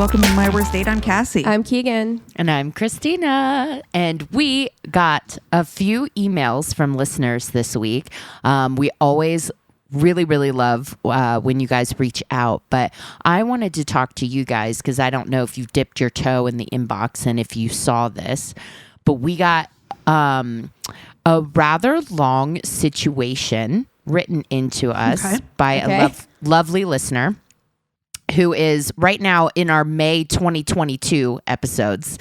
welcome to My Worst Date. I'm Cassie. I'm Keegan. And I'm Christina. And we got a few emails from listeners this week. We always really love when you guys reach out. But I wanted to talk to you guys because I don't know if you've dipped your toe in the inbox and if you saw this. But we got a rather long situation written into us by a lovely listener who is right now in our May 2022 episodes.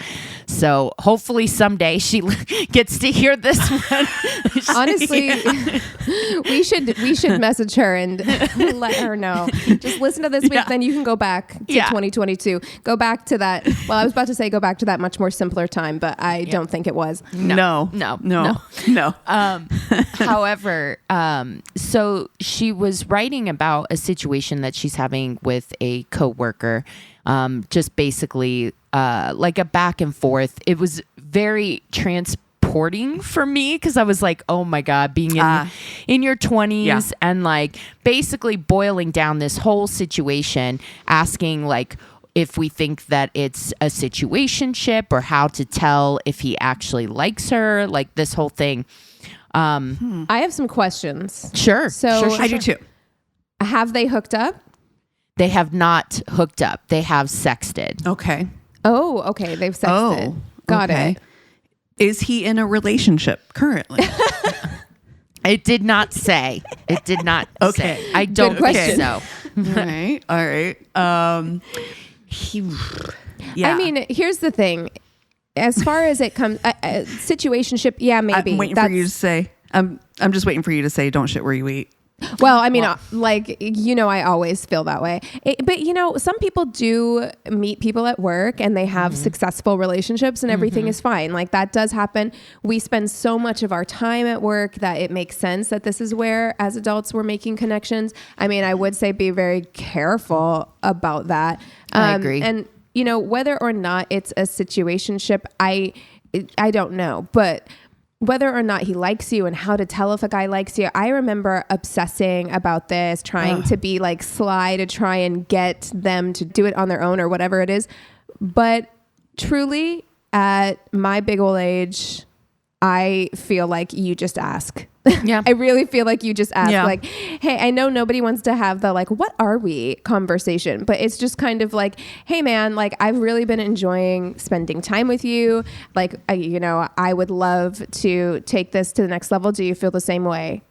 So hopefully someday she gets to hear this one. Honestly, we should message her and let her know. Just listen to this week, then you can go back to 2022. Go back to that. Well, I was about to say go back to that much more simpler time, but I don't think it was. No. However, so she was writing about a situation that she's having with a coworker, just basically like a back and forth. It was very transporting for me because I was like, oh my God, being in your 20s and like basically boiling down this whole situation, asking like if we think that it's a situationship or how to tell if he actually likes her, like this whole thing. I have some questions. Sure. I do too. Have they hooked up? They have not hooked up. They have sexted. Okay. Oh, okay. They've sexted. Got it. Is he in a relationship currently? It did not say. It did not say. I don't think so. All right. I mean, here's the thing. As far as it comes, situationship, maybe. I'm waiting for you to say. I'm just waiting for you to say, "Don't shit where you eat." Well, I mean, I always feel that way. But some people do meet people at work and they have successful relationships and everything is fine. Like that does happen. We spend so much of our time at work that it makes sense that this is where, as adults, we're making connections. I mean, I would say be very careful about that. I agree. And whether or not it's a situationship, I don't know, but whether or not he likes you and how to tell if a guy likes you. I remember obsessing about this, trying to be like sly to try and get them to do it on their own or whatever it is. But truly, at my big old age, I feel like you just ask. Yeah. I really feel like you just ask like, hey, I know nobody wants to have the like, what are we conversation, but it's just kind of like, hey man, like I've really been enjoying spending time with you. Like, I would love to take this to the next level. Do you feel the same way?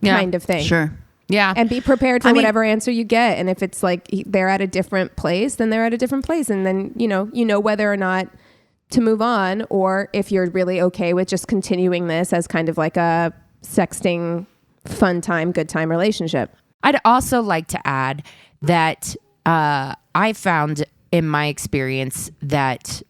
Kind of thing. Sure. Yeah. And be prepared for whatever answer you get. And if it's like they're at a different place, then they're at a different place. And then, you know whether or not to move on, or if you're really okay with just continuing this as kind of like a sexting, fun time, good time relationship. I'd also like to add that I found in my experience that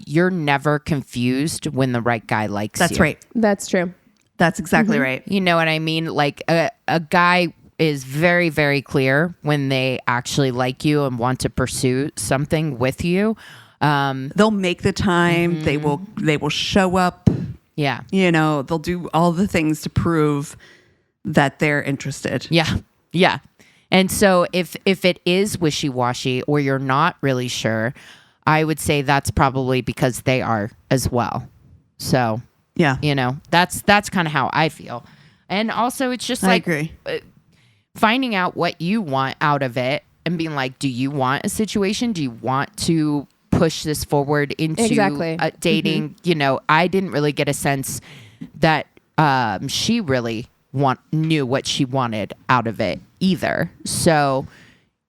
you're never confused when the right guy likes you. That's right. That's true. That's exactly right. You know what I mean? Like a guy is very, very clear when they actually like you and want to pursue something with you. They'll make the time. They will show up. Yeah. They'll do all the things to prove that they're interested. Yeah. Yeah. And so if it is wishy-washy or you're not really sure, I would say that's probably because they are as well. So, yeah, that's kind of how I feel. And also it's just like finding out what you want out of it and being like, do you want a situation? Do you want to push this forward into dating? I didn't really get a sense that she really knew what she wanted out of it either. So,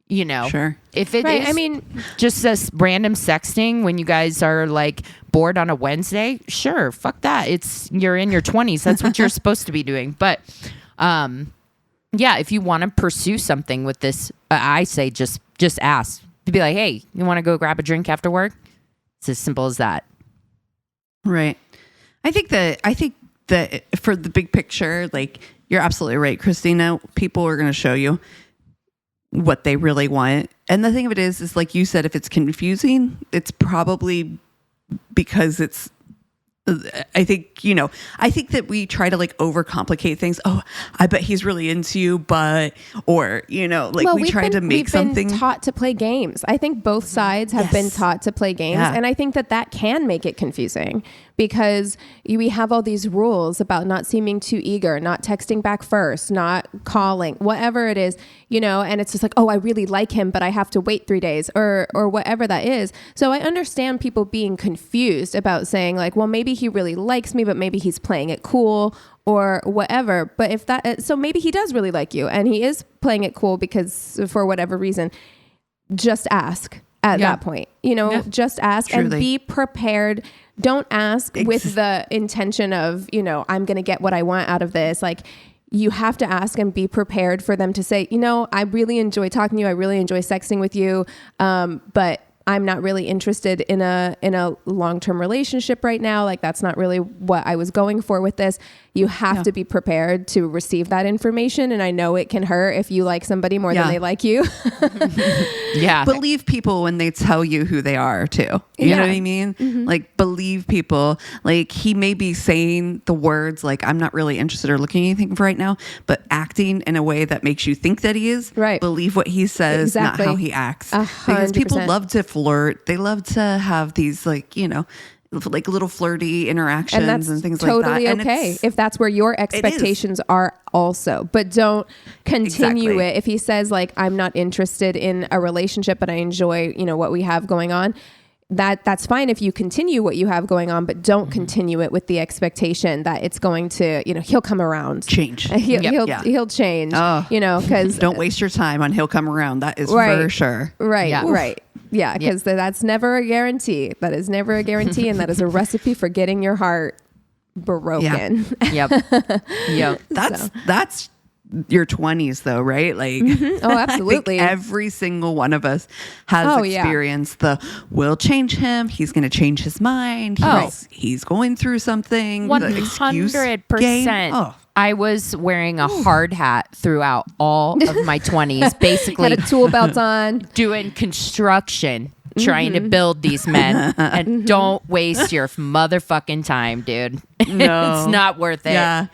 sure. If it is just this random sexting when you guys are like bored on a Wednesday, sure, fuck that. You're in your 20s. That's what you're supposed to be doing. But if you want to pursue something with this, I say just ask. To be like, hey, you want to go grab a drink after work? It's as simple as that. Right. I think that for the big picture, like you're absolutely right, Christina, people are going to show you what they really want. And the thing of it is like you said, if it's confusing, it's probably because it's I think, I think that we try to like overcomplicate things. Oh, I bet he's really into you, but, or, we try to make something. We've been taught to play games. I think both sides have been taught to play games. Yeah. And I think that can make it confusing because we have all these rules about not seeming too eager, not texting back first, not calling, whatever it is, and it's just like, oh, I really like him, but I have to wait 3 days or whatever that is. So I understand people being confused about saying like, well, maybe he really likes me, but maybe he's playing it cool or whatever. But so maybe he does really like you and he is playing it cool because for whatever reason, just ask at that point, just ask. Truly. And be prepared. Don't ask with the intention of, I'm going to get what I want out of this. Like you have to ask and be prepared for them to say, I really enjoy talking to you. I really enjoy sexting with you. But I'm not really interested in a long-term relationship right now. Like that's not really what I was going for with this. You have to be prepared to receive that information. And I know it can hurt if you like somebody more than they like you. Believe people when they tell you who they are too. You know what I mean? Mm-hmm. Like believe people. Like he may be saying the words like, I'm not really interested or looking at anything for right now, but acting in a way that makes you think that he is. Right. Believe what he says, not how he acts. 100%. Because people love to flirt. They love to have these like, like little flirty interactions and things like that. Totally okay if that's where your expectations are also, but don't continue it. If he says like, I'm not interested in a relationship, but I enjoy, what we have going on, that's fine if you continue what you have going on, but don't continue it with the expectation that it's going to, he'll come around. Change. He'll change, because don't waste your time on he'll come around. That is for sure. Right. Yeah. Right. Yeah. Because that's never a guarantee. That is never a guarantee. And that is a recipe for getting your heart broken. Yep. That's your 20s though, right? Like, oh, absolutely. I think every single one of us has experienced we'll change him. He's going to change his mind. He's going through something. 100%. I was wearing a hard hat throughout all of my 20s, basically. Had a tool belt on. Doing construction, trying to build these men. And don't waste your motherfucking time, dude. No. It's not worth it. Yeah.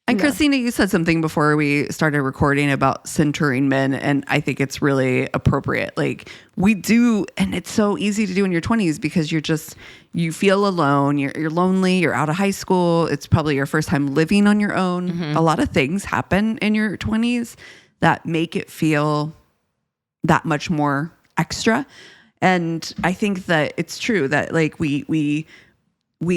And Christina, you said something before we started recording about centering men, and I think it's really appropriate. Like we do, and it's so easy to do in your 20s because you feel alone, you're lonely, you're out of high school. It's probably your first time living on your own. Mm-hmm. A lot of things happen in your 20s that make it feel that much more extra. And I think that it's true that like we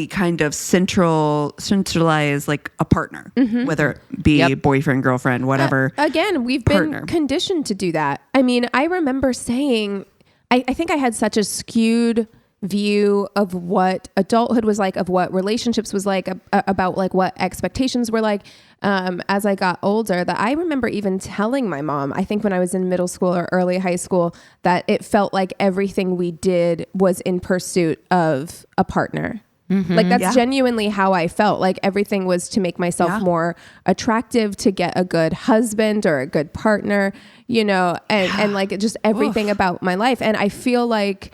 kind of centralize like a partner, whether it be boyfriend, girlfriend, whatever. Again, we've been conditioned to do that. I mean, I remember saying, I think I had such a skewed view of what adulthood was like, of what relationships was like, about like what expectations were like as I got older, that I remember even telling my mom, I think when I was in middle school or early high school, that it felt like everything we did was in pursuit of a partner. Mm-hmm. Like that's genuinely how I felt. Like everything was to make myself more attractive, to get a good husband or a good partner, and like just everything about my life. And I feel like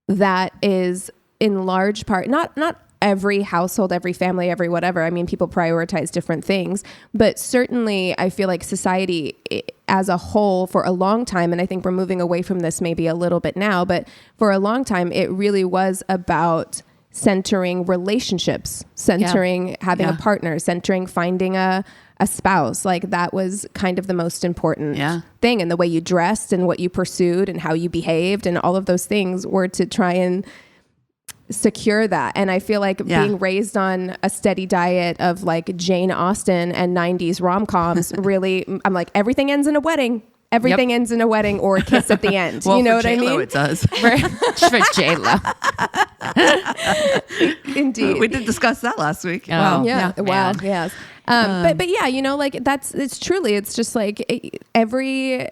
that is in large part, not every household, every family, every whatever. I mean, people prioritize different things, but certainly I feel like society as a whole for a long time, and I think we're moving away from this maybe a little bit now, but for a long time, it really was about centering relationships, centering having a partner, centering finding a spouse. Like that was kind of the most important thing. And the way you dressed and what you pursued and how you behaved and all of those things were to try and secure that. And I feel like being raised on a steady diet of like Jane Austen and 90s rom-coms, really, I'm like, everything ends in a wedding. Everything ends in a wedding or a kiss at the end. Well, you know what I mean? It does. For J-Lo. Indeed. We did discuss that last week. Oh, Wow. Yeah. Wow. Yes. But yeah, like it's just like every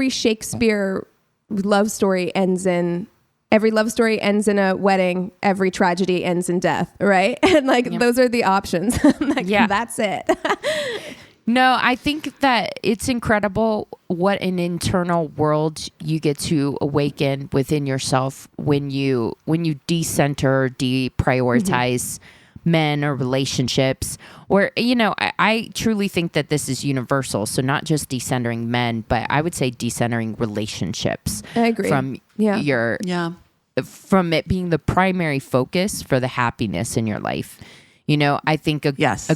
Shakespeare love story ends in a wedding. Every tragedy ends in death. Right. And like, those are the options. Like, that's it. No, I think that it's incredible what an internal world you get to awaken within yourself when you decenter, deprioritize men or relationships. Or, I truly think that this is universal. So not just decentering men, but I would say decentering relationships. I agree. From from it being the primary focus for the happiness in your life. I think a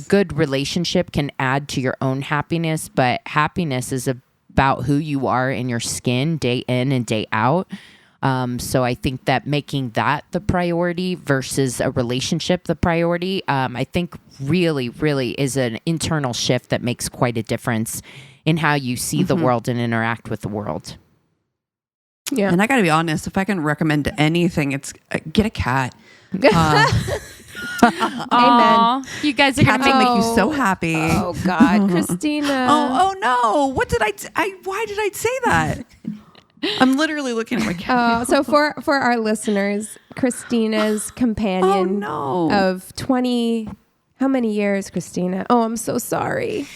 good relationship can add to your own happiness, but happiness is about who you are in your skin day in and day out. So I think that making that the priority versus a relationship the priority, I think really, really is an internal shift that makes quite a difference in how you see the world and interact with the world. Yeah. And I got to be honest, if I can recommend anything, it's get a cat. Amen. You guys are going to make you so happy. Oh God, Christina. Oh no. What did why did I say that? I'm literally looking at my cat. So for our listeners, Christina's companion of 20, how many years, Christina? Oh, I'm so sorry.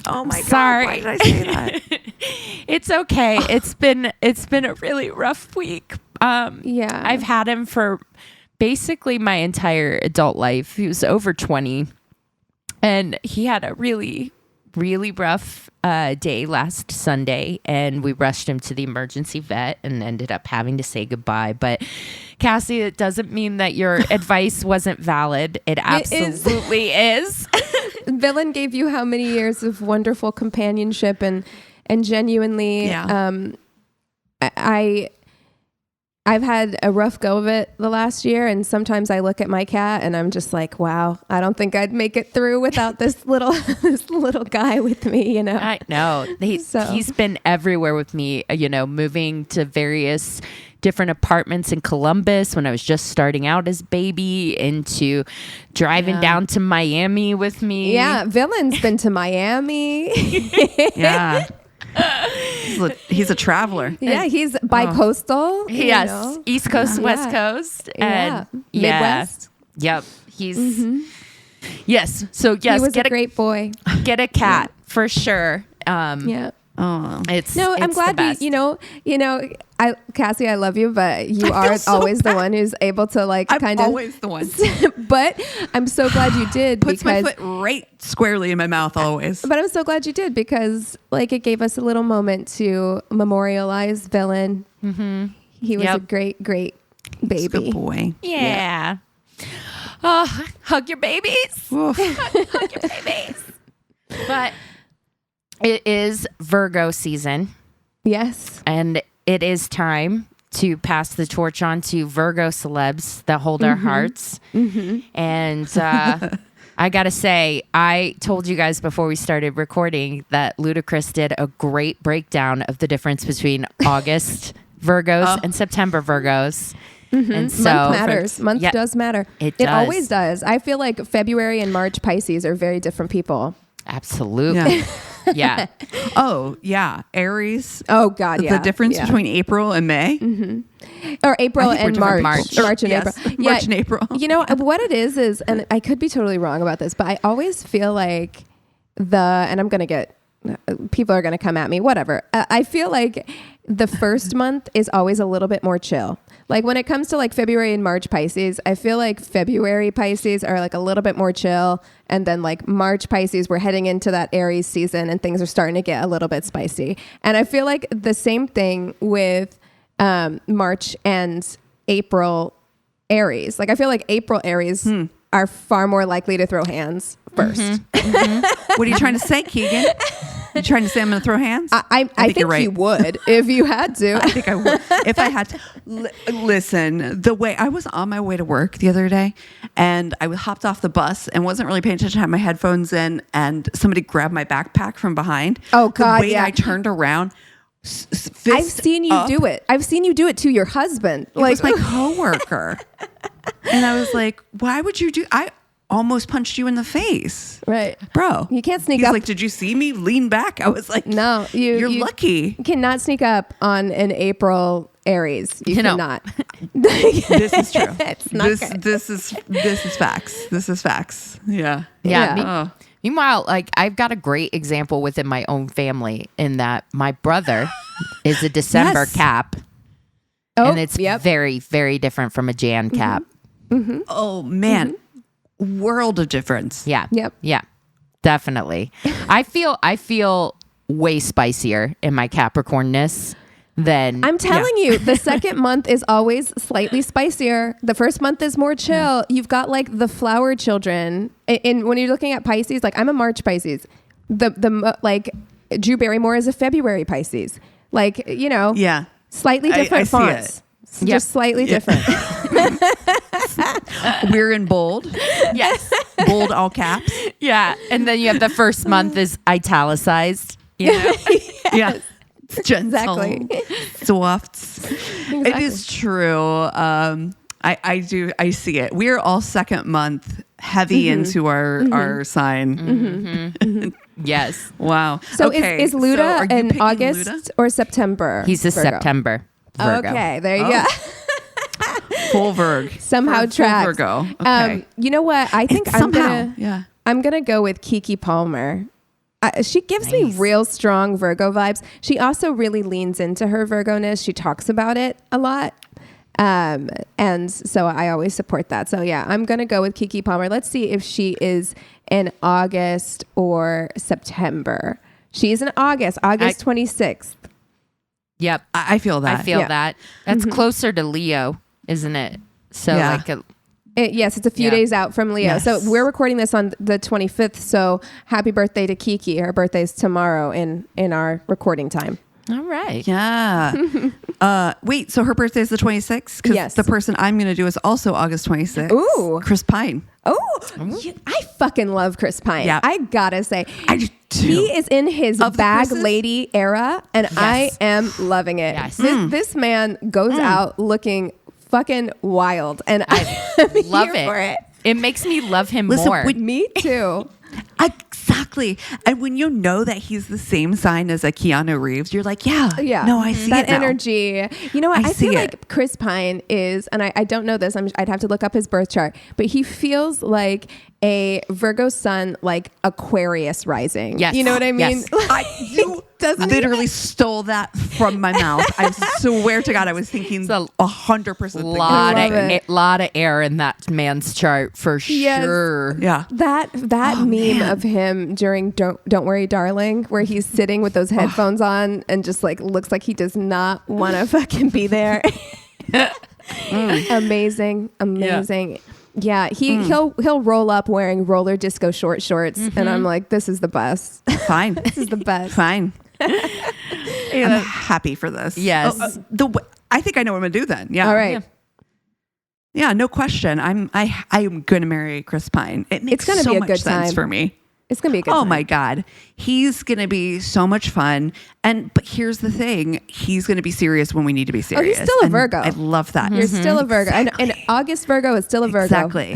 Oh my God. Why did I say that? It's okay. It's been a really rough week. I've had him for basically my entire adult life. He was over 20 and he had a really, really rough day last Sunday, and we rushed him to the emergency vet and ended up having to say goodbye. But Cassie, it doesn't mean that your advice wasn't valid. It absolutely is. Villain gave you how many years of wonderful companionship and genuinely, I've had a rough go of it the last year, and sometimes I look at my cat and I'm just like, wow, I don't think I'd make it through without this little guy with me, I know. He's been everywhere with me, moving to various different apartments in Columbus when I was just starting out as baby, into driving down to Miami with me. Yeah, Villain's been to Miami. Yeah. He's a traveler. Yeah, he's bi-coastal. Yes, East Coast, West Coast, and Midwest. Yep, he's yes. So yes, he was a great boy. Get a cat for sure. Oh, I'm glad Cassie, I love you, but you are always the one who's able to I'm always the one. But I'm so glad you did. Puts my foot right squarely in my mouth always. But I'm so glad you did, because it gave us a little moment to memorialize Villain. Mm-hmm. He was a great, great baby. Good boy. Yeah. Oh, hug your babies. hug your babies. But it is Virgo season. Yes. And it is time to pass the torch on to Virgo celebs that hold our hearts. Mm-hmm. And I got to say, I told you guys before we started recording that Ludacris did a great breakdown of the difference between August Virgos and September Virgos. Mm-hmm. And so month matters. Month does matter. It does. It always does. I feel like February and March Pisces are very different people. Absolutely. Yeah. Oh, yeah. Aries. Oh, God, yeah. The difference between April and May. Mm-hmm. Or April and March. March and April. Yeah. March and April. What it is, and I could be totally wrong about this, but I always feel like and I'm going to get, people are going to come at me, whatever. I feel like the first month is always a little bit more chill. Like when it comes to February and March Pisces, I feel like February Pisces are a little bit more chill. And then March Pisces, we're heading into that Aries season and things are starting to get a little bit spicy. And I feel like the same thing with March and April Aries. I feel like April Aries are far more likely to throw hands first. Mm-hmm. Mm-hmm. What are you trying to say, Keegan? You trying to say I'm going to throw hands? I think you're right. You would if you had to. I think I would if I had to. Listen, the way I was on my way to work the other day, and I hopped off the bus and wasn't really paying attention. I had my headphones in, and somebody grabbed my backpack from behind. Oh God! The way I turned around. I've seen you do it. I've seen you do it to your husband. It was my coworker, and I was like, "Why would you do?" I almost punched you in the face. Right. Bro. You can't sneak He's up. Like, did you see me lean back? I was like, no, you're lucky. You cannot sneak up on an April Aries. You cannot. This is true. It's not good. This is facts. This is facts. Yeah. Yeah. Meanwhile, like I've got a great example within my own family in that my brother is a December Yes. Cap. Oh, And it's very, very different from a Jan Cap. Oh man, world of difference. Yeah. Yep. Yeah. Definitely. I feel way spicier in my Capricornness than I'm telling you, the second month is always slightly spicier. The first month is more chill. You've got like the flower children. And when you're looking at Pisces, like I'm a March Pisces. Like Drew Barrymore is a February Pisces. Like, you know, Yeah. slightly different I see fonts. Just slightly different. We're in bold. Yes. Bold all caps. Yeah. And then you have the first month is italicized. You know? Yeah. Gentle, Exactly. Soft. It is true. I see it. We're all second month heavy into our sign. Yes. Wow. So okay. is are Luda you in picking August Luda? or September? He's a Virgo? September Virgo. Okay, there you Oh. go. Full Virg. Somehow Full tracks. Virgo. Okay. You know what? I think And I'm somehow, yeah. gonna go with Keke Palmer. She gives me real strong Virgo vibes. She also really leans into her Virgo-ness. She talks about it a lot. And so I always support that. So yeah, I'm going to go with Keke Palmer. Let's see if she is in August or September. She's in August 26th. Yep. I feel that. I feel Yeah. that. That's closer to Leo, isn't it? So Yeah. like Yes, it's a few Yeah. days out from Leo. Yes. So we're recording this on the 25th. So happy birthday to Keke. Her birthday's tomorrow in our recording time. all right. Yeah. Wait, so her birthday is the 26th? Because Yes. the person I'm going to do is also August 26th. Ooh. Chris Pine. Oh, I fucking love Chris Pine. Yeah. I gotta say, I do too. he is in his Of the bag Chris's? lady era, and I am loving it. Yes. This man goes out looking fucking wild, and I Love here for it. It makes me love him Listen, more. Me too. Exactly. And when you know that he's the same sign as a Keanu Reeves, you're like, yeah. Yeah. No, I see that it now. energy. You know what? I I feel see like it. Chris Pine is, and I don't know this. I'd have to look up his birth chart, but he feels like a Virgo sun, like Aquarius rising. Yes. You know what I mean? Yes. You literally stole that from my mouth. I swear to God, I was thinking 100%. lot love of it. lot of air in that man's chart for Yes. sure. Yeah. That meme man. of him during Don't Worry Darling, where he's sitting with those headphones on and just like looks like he does not want to fucking be there. Amazing. Yeah, he'll roll up wearing roller disco shorts, and I'm like, this is the best. Fine. This is the best. Fine. I'm happy for this. Yes. I think I know what I'm going to do then. Yeah. All right. Yeah, no question. I am going to marry Chris Pine. It makes It's gonna so be a much good sense time. for me. It's gonna be a good Oh time. my God. He's going to be so much fun. But here's the thing. He's going to be serious when we need to be serious. still a And Virgo. I love that. You're still a Virgo. And August Virgo is still a Virgo. Exactly.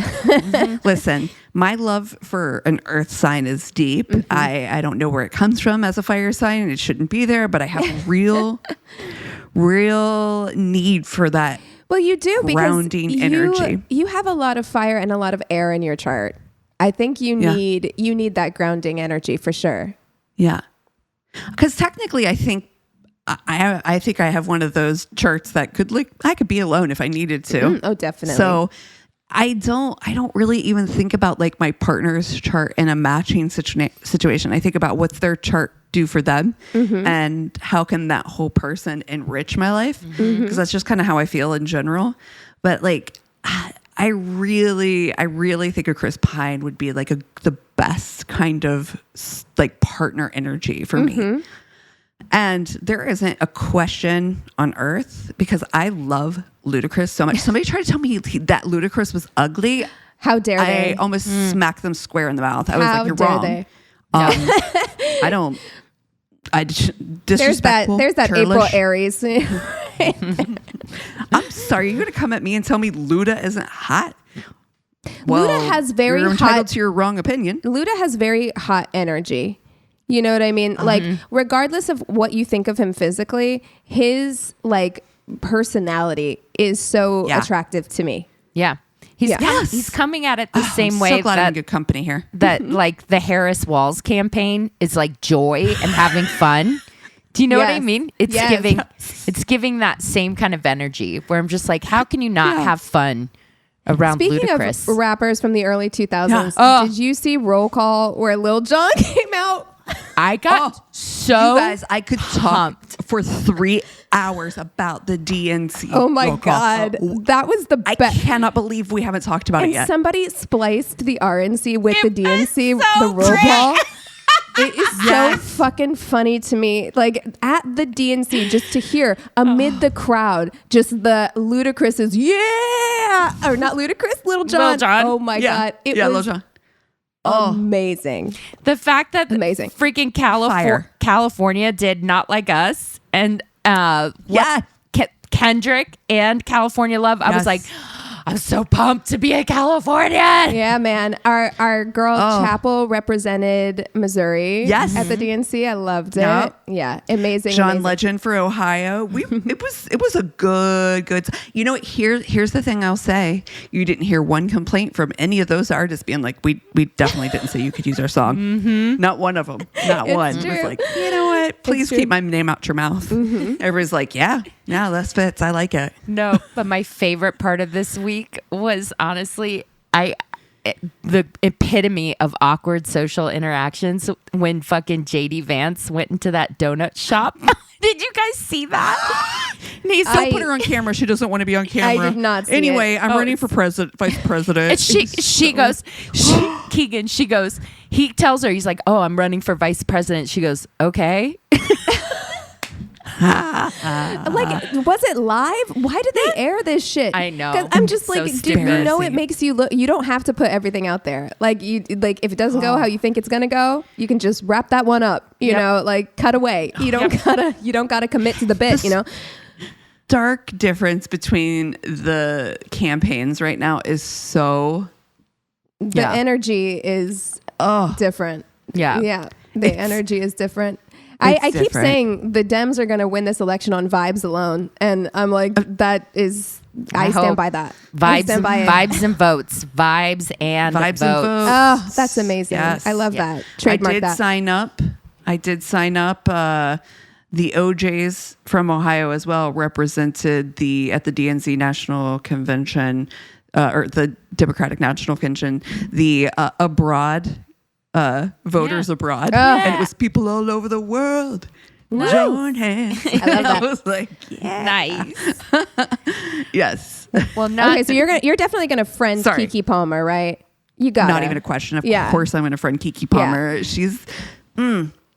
Listen, my love for an earth sign is deep. I don't know where it comes from as a fire sign, and it shouldn't be there, but I have real need for that. Well, you do because Grounding energy. You have a lot of fire and a lot of air in your chart. I think you need that grounding energy for sure. Yeah. Because technically, I think I think I have one of those charts that I could be alone if I needed to. Oh, definitely. So I don't really even think about like my partner's chart in a matching situation. I think about what's their chart do for them and how can that whole person enrich my life, because that's just kind of how I feel in general. But like I really think a Chris Pine would be like the best kind of like partner energy for me. And there isn't a question on earth, because I love Ludacris so much. Somebody tried to tell me that Ludacris was ugly. How dare they? I almost smacked them square in the mouth. I was How like, you're dare wrong. they? Disrespectful. There's that churlish. April Aries. I'm sorry, you're going to come at me and tell me Luda isn't hot? Well, Luda has very you're entitled hot- to your wrong opinion. Luda has very hot energy. You know what I mean? Like, regardless of what you think of him physically, his like personality is so Yeah. attractive to me. Yeah. He's coming at it the same I'm way so glad I'm in that good company here. like the Harris Walls campaign is like joy and having fun. Do you know what I Yes. mean? It's Yes. giving that same kind of energy where I'm just like, how can you not have fun around Speaking Ludacris? of rappers from the early 2000s, did you see Roll Call where Lil Jon came out? I got so You guys, I could talk for 3 hours about the DNC. Oh my roll call. God. That was the I best. cannot believe we haven't talked about it And yet. somebody spliced the RNC with the DNC, so the roll great. call. It is Yes. so fucking funny to me. Like at the DNC, just to hear amid the crowd, just the Ludacris's, or not Ludacris, Lil Jon. Jon. Oh my God. It Lil was Jon. amazing. The fact that Amazing. freaking Fire. California did Not Like Us and Kendrick and California Love. I was Yes. like, I'm so pumped to be a Californian. Yeah, man. Our girl Chapel represented Missouri Yes. at the DNC. I loved it. Yep. Yeah. Amazing. John amazing. Legend for Ohio. It was a good. You know what? Here's the thing I'll say. You didn't hear one complaint from any of those artists being like, we definitely didn't say you could use our song. Not one of them. Not one. It true. was like, you know what? Please true. keep my name out your mouth. Everybody's like, yeah, this fits. I like it. No, but my favorite part of this week was honestly the epitome of awkward social interactions when fucking JD Vance went into that donut shop. Did you guys see that? Don't put her on camera. She doesn't want to be on camera. I did not see Anyway, it. I'm running for vice president. And she goes, Keegan, she goes, he tells her, he's like, oh, I'm running for vice president. She goes, okay. Like, was it live? Why did they air this shit? I know. Because I'm just So like, dude, stupid. you know, it makes you look. You don't have to put everything out there. Like if it doesn't go how you think it's gonna go, you can just wrap that one up. You Yep. know, like cut away. You don't gotta commit to the bit. You know. Dark difference between the campaigns right now is so The energy is different. Yeah. Yeah. The energy is different. I keep different. saying the Dems are going to win this election on vibes alone. And I'm like, that is, I stand hope. by that. I Vibes, stand by it. vibes and votes. Vibes and votes. Oh, that's amazing. Yes. I love that. Trademark I did that. sign up. The OJs from Ohio as well represented at the DNC National Convention or the Democratic National Convention, the abroad voters abroad, and it was people all over the world. Nice. Join hands. I love that. I was like, yeah. Nice. Yes. Well, not Okay, so you're definitely going to friend Sorry. Keke Palmer, right? You got Not even a question. Of Yeah. course, I'm going to friend Keke Palmer. She's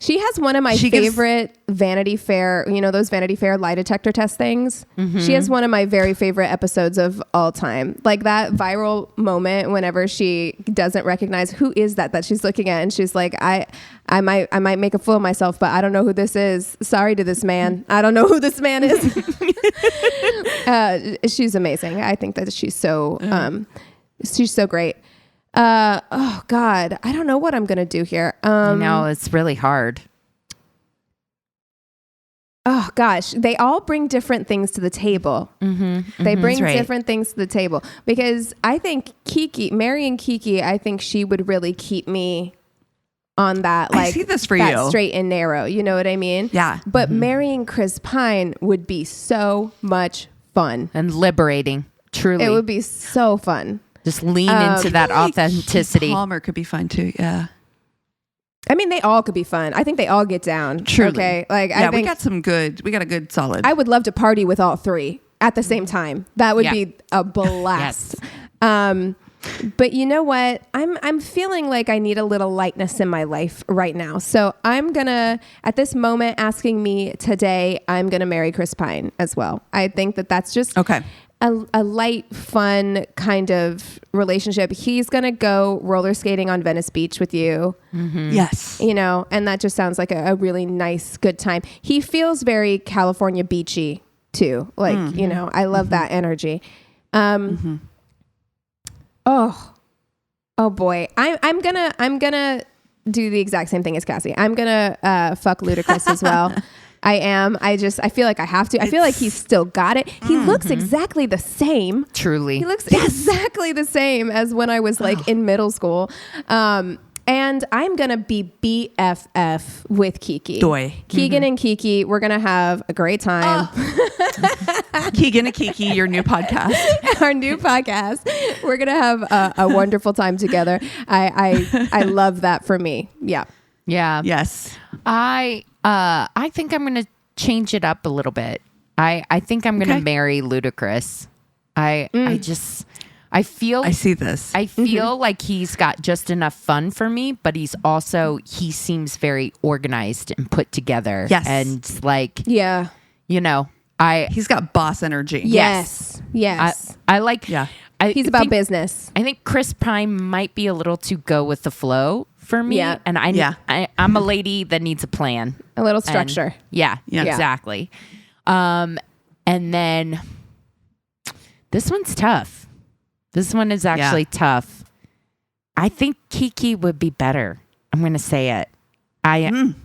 She has one of my She gives- favorite Vanity Fair, you know, those Vanity Fair lie detector test things. She has one of my very favorite episodes of all time. Like that viral moment whenever she doesn't recognize who is that she's looking at. And she's like, I might make a fool of myself, but I don't know who this is. Sorry to this man. I don't know who this man is. She's amazing. I think that she's so great. Oh God, I don't know what I'm gonna do here. no, it's really hard. Oh gosh, they all bring different things to the table. They bring That's right. different things to the table because I think marrying Keke, I think she would really keep me on that, like I see this for that you. straight and narrow. You know what I mean? Yeah. But marrying Chris Pine would be so much fun. And liberating. Truly. It would be so fun. Just lean into that authenticity. Palmer could be fun too. Yeah. I mean, they all could be fun. I think they all get down. Truly. Okay. Like, Yeah, I think we got a good solid. I would love to party with all three at the same time. That would Yeah. be a blast. But you know what? I'm feeling like I need a little lightness in my life right now. So I'm gonna, at this moment, asking me today, I'm gonna marry Chris Pine as well. I think that's just Okay. a light, fun kind of relationship. He's gonna go roller skating on Venice Beach with you. Yes. You know, and that just sounds like a really nice, good time. He feels very California beachy too. Like, you know, I love that energy. Oh boy. I'm gonna do the exact same thing as Cassie. I'm gonna fuck Ludacris as well. I am. I feel like I have to. I feel like he's still got it. He looks exactly the same. Truly. He looks exactly the same as when I was like in middle school. And I'm going to be BFF with Keke. Keegan and Keke, we're going to have a great time. Keegan and Keke, your new podcast. Our new podcast. We're going to have a wonderful time together. I love that for me. Yeah. Yeah. Yes. I think I'm going to change it up a little bit. I think I'm going to marry Ludacris. I see this. I feel like he's got just enough fun for me, but he seems very organized and put together. Yes. And like, yeah, he's got boss energy. Yes. I like, he's about business. I think Chris Pine might be a little too go with the flow for me. Yeah. And I'm a lady that needs a plan. A little structure. Yeah, exactly. And then this one's tough. This one is actually tough. I think Keke would be better. I'm going to say it. I'm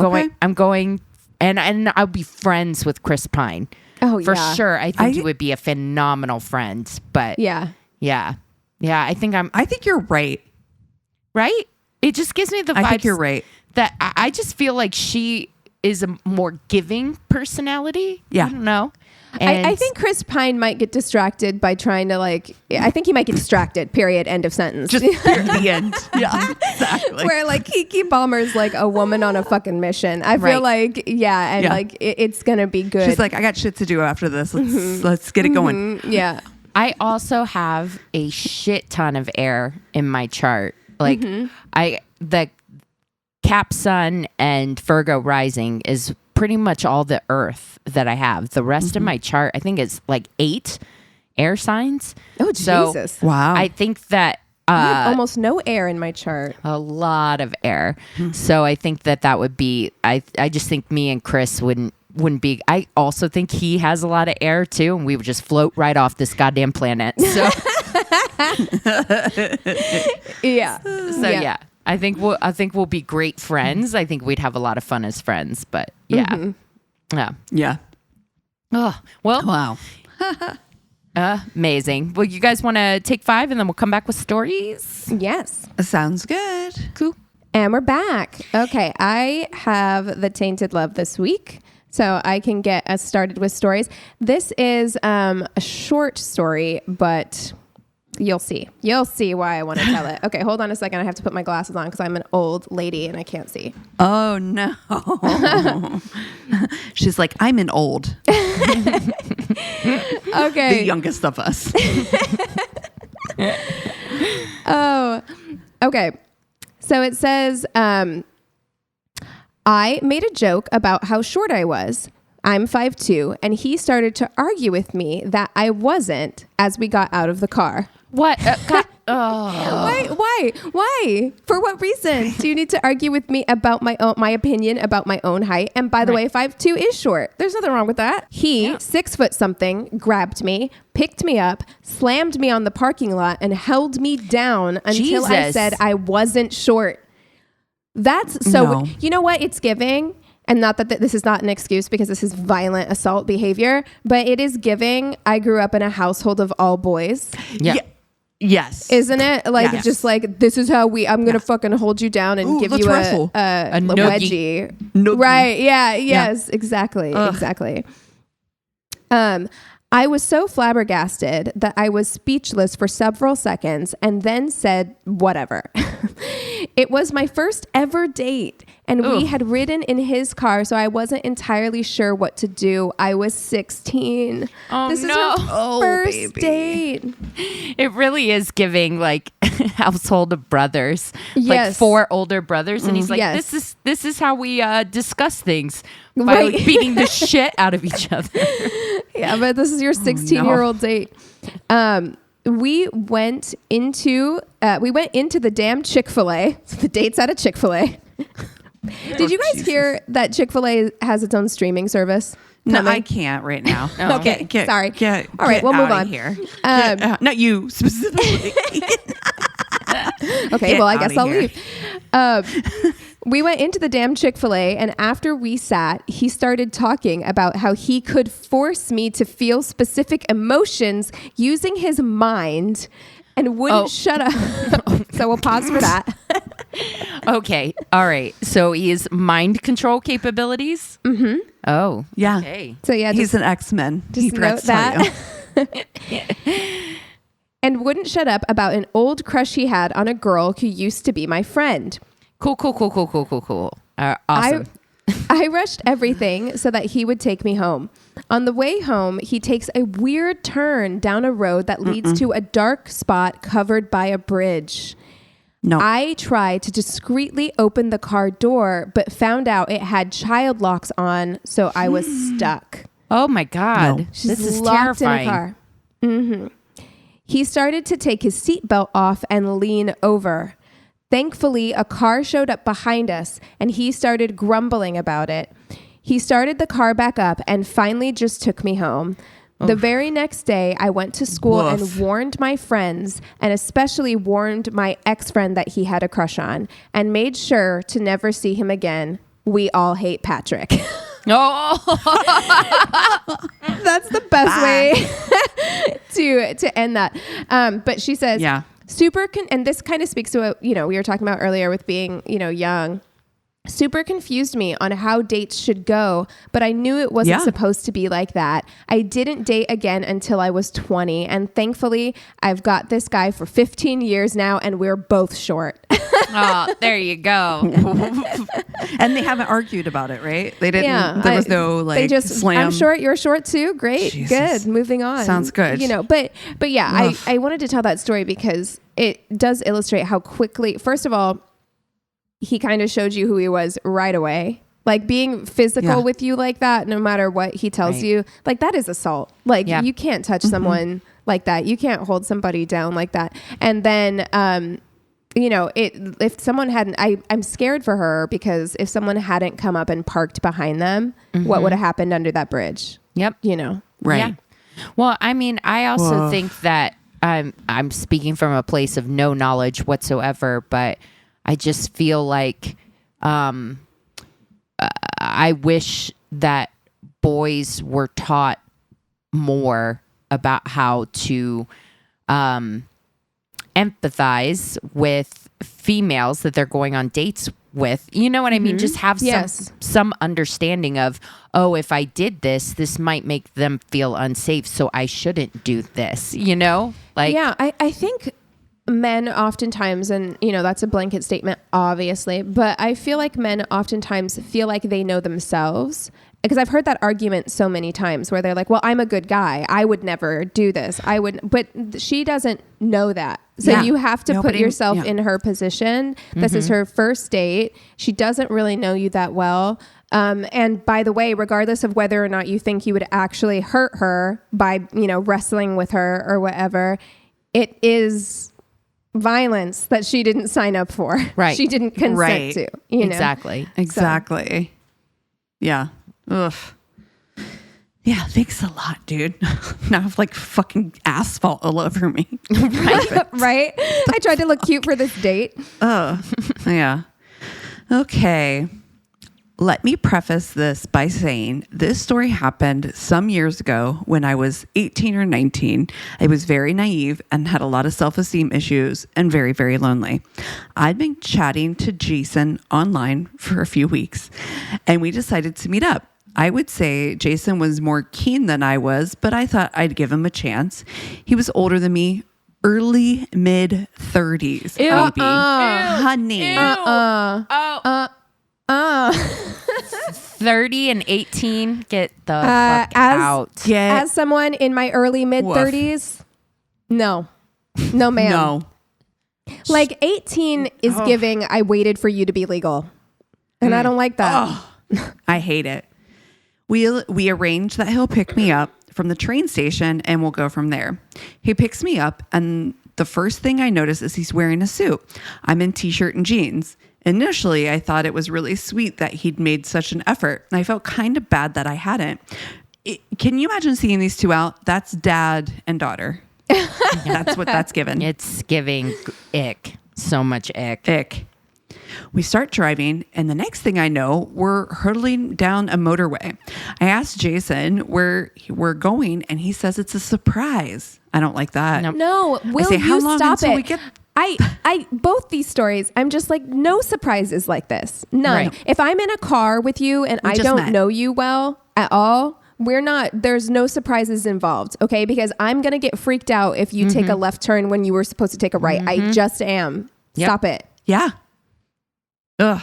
going, and I'll be friends with Chris Pine. Oh, for sure. I think he would be a phenomenal friend. But yeah. I think you're right. Right? It just gives me the vibes. I think you're right. That I just feel like she is a more giving personality. Yeah. I don't know. I think Chris Pine might get distracted by trying to I think he might get distracted, period, end of sentence. Just the end. Yeah, exactly. Where Keke Palmer's like a woman on a fucking mission. I feel like, it's going to be good. She's like, I got shit to do after this. Let's get it going. Yeah. I also have a shit ton of air in my chart. Like the Cap Sun and Virgo rising is pretty much all the earth that I have. The rest of my chart, I think it's like 8 air signs. Oh, Jesus. So, wow. I think that I have almost no air in my chart. A lot of air. So I think that would be, I just think me and Chris wouldn't be. I also think he has a lot of air too, and we would just float right off this goddamn planet. So yeah. I think we'll be great friends. I think we'd have a lot of fun as friends. But yeah. Oh well. Wow. Amazing. Well, you guys want to take 5 and then we'll come back with stories? Yes. Sounds good. Cool. And we're back. Okay, I have the Tainted Love this week, so I can get us started with stories. This is a short story, but you'll see. You'll see why I want to tell it. Okay, hold on a second. I have to put my glasses on because I'm an old lady and I can't see. Oh, no. She's like, I'm an old. Okay. The youngest of us. Oh, okay. So it says, I made a joke about how short I was. I'm 5'2", and he started to argue with me that I wasn't as we got out of the car. What? Why? For what reason do you need to argue with me about my opinion about my own height? And by the way, 5'2" is short. There's nothing wrong with that. He, 6 foot something, grabbed me, picked me up, slammed me on the parking lot, and held me down until I said I wasn't short. That's so. No. You know what? It's giving. And not that this is not an excuse because this is violent assault behavior, but it is giving. I grew up in a household of all boys. Yeah. Yes. Isn't it? Like, just like, this is how I'm going to fucking hold you down and give you a wedgie. Noogie. Right. Yeah. Yes, exactly. Exactly. I was so flabbergasted that I was speechless for several seconds and then said, whatever. It was my first ever date. And we had ridden in his car, so I wasn't entirely sure what to do. I was 16. Oh, this no. is our first date. It really is giving like household of brothers, yes. like 4 older brothers, and he's like, yes. "This is how we discuss things by like, beating the shit out of each other." Yeah, but this is your 16-year-old date. We went into the damn Chick-fil-A. So the date's at a Chick-fil-A. Did you guys hear that Chick-fil-A has its own streaming service? No, I can't right now. Okay, sorry. All right, we'll move on here. Not you specifically. Okay, well, I guess I'll leave. We went into the damn Chick-fil-A, and after we sat, he started talking about how he could force me to feel specific emotions using his mind and wouldn't shut up. So we'll pause for that. Okay. All right. So he has mind control capabilities? Mm-hmm. Oh. Yeah. Okay. So yeah, He's an X-Men. just note that. And wouldn't shut up about an old crush he had on a girl who used to be my friend. Cool. Awesome. I rushed everything so that he would take me home. On the way home, he takes a weird turn down a road that leads to a dark spot covered by a bridge. No. I tried to discreetly open the car door, but found out it had child locks on, so I was stuck. Oh my God. No. She's This is locked terrifying. in a car. Mm-hmm. He started to take his seatbelt off and lean over. Thankfully, a car showed up behind us, and he started grumbling about it. He started the car back up and finally just took me home. The very next day, I went to school and warned my friends, and especially warned my ex-friend that he had a crush on, and made sure to never see him again. We all hate Patrick. Oh. That's the best way to end that. But she says, Yeah. and this kind of speaks to what, we were talking about earlier with being, young. Super confused me on how dates should go, but I knew it wasn't supposed to be like that. I didn't date again until I was 20, and thankfully I've got this guy for 15 years now, and we're both short. Oh, there you go. And they haven't argued about it, right? They didn't. Yeah, there was no slam. I'm short. You're short too. Great. Jesus. Good. Moving on. Sounds good. But yeah, I wanted to tell that story because it does illustrate how quickly, first of all, he kind of showed you who he was right away. Like being physical with you like that, no matter what he tells you, like that is assault. Like you can't touch someone like that. You can't hold somebody down like that. And then, if someone hadn't, I'm scared for her because if someone hadn't come up and parked behind them, what would have happened under that bridge? Yep. Right. Yeah. Well, I mean, I also think that I'm speaking from a place of no knowledge whatsoever, but I just feel like I wish that boys were taught more about how to empathize with females that they're going on dates with. You know what I mean? Just have some understanding of, if I did this, this might make them feel unsafe, so I shouldn't do this, I think men oftentimes, and that's a blanket statement, obviously, but I feel like men oftentimes feel like they know themselves, because I've heard that argument so many times where they're like, well, I'm a good guy, I would never do this, but she doesn't know that. So you have to put yourself in her position. This is her first date. She doesn't really know you that well. And by the way, regardless of whether or not you think you would actually hurt her by, wrestling with her or whatever, it is violence that she didn't sign up for. Right. She didn't consent to. Exactly. Exactly. Yeah. Ugh. Yeah, thanks a lot, dude. Now I have like fucking asphalt all over me. Right? I tried to look cute for this date. Oh, yeah. Okay. Let me preface this by saying this story happened some years ago when I was 18 or 19. I was very naive and had a lot of self-esteem issues and very, very lonely. I'd been chatting to Jason online for a few weeks and we decided to meet up. I would say Jason was more keen than I was, but I thought I'd give him a chance. He was older than me, early mid 30s, maybe. Honey. 30 and 18, get the fuck out. As someone in my early mid 30s, no ma'am. No. Like 18 is giving, I waited for you to be legal. And I don't like that. I hate it. We arrange that he'll pick me up from the train station and we'll go from there. He picks me up and the first thing I notice is he's wearing a suit. I'm in t-shirt and jeans. Initially, I thought it was really sweet that he'd made such an effort. And I felt kind of bad that I hadn't. Can you imagine seeing these two out? That's dad and daughter. That's what that's given. It's giving ick. So much ick. Ick. We start driving, and the next thing I know, we're hurtling down a motorway. I asked Jason where we're going, and he says it's a surprise. I don't like that. No, will say, "How you long stop until it?" we get- I both these stories, I'm just like, no surprises like this. None. Right. If I'm in a car with you and I just don't met. know you well at all, there's no surprises involved. Okay. Because I'm going to get freaked out if you take a left turn when you were supposed to take a right. I just am. Yep. Stop it. Yeah. Ugh.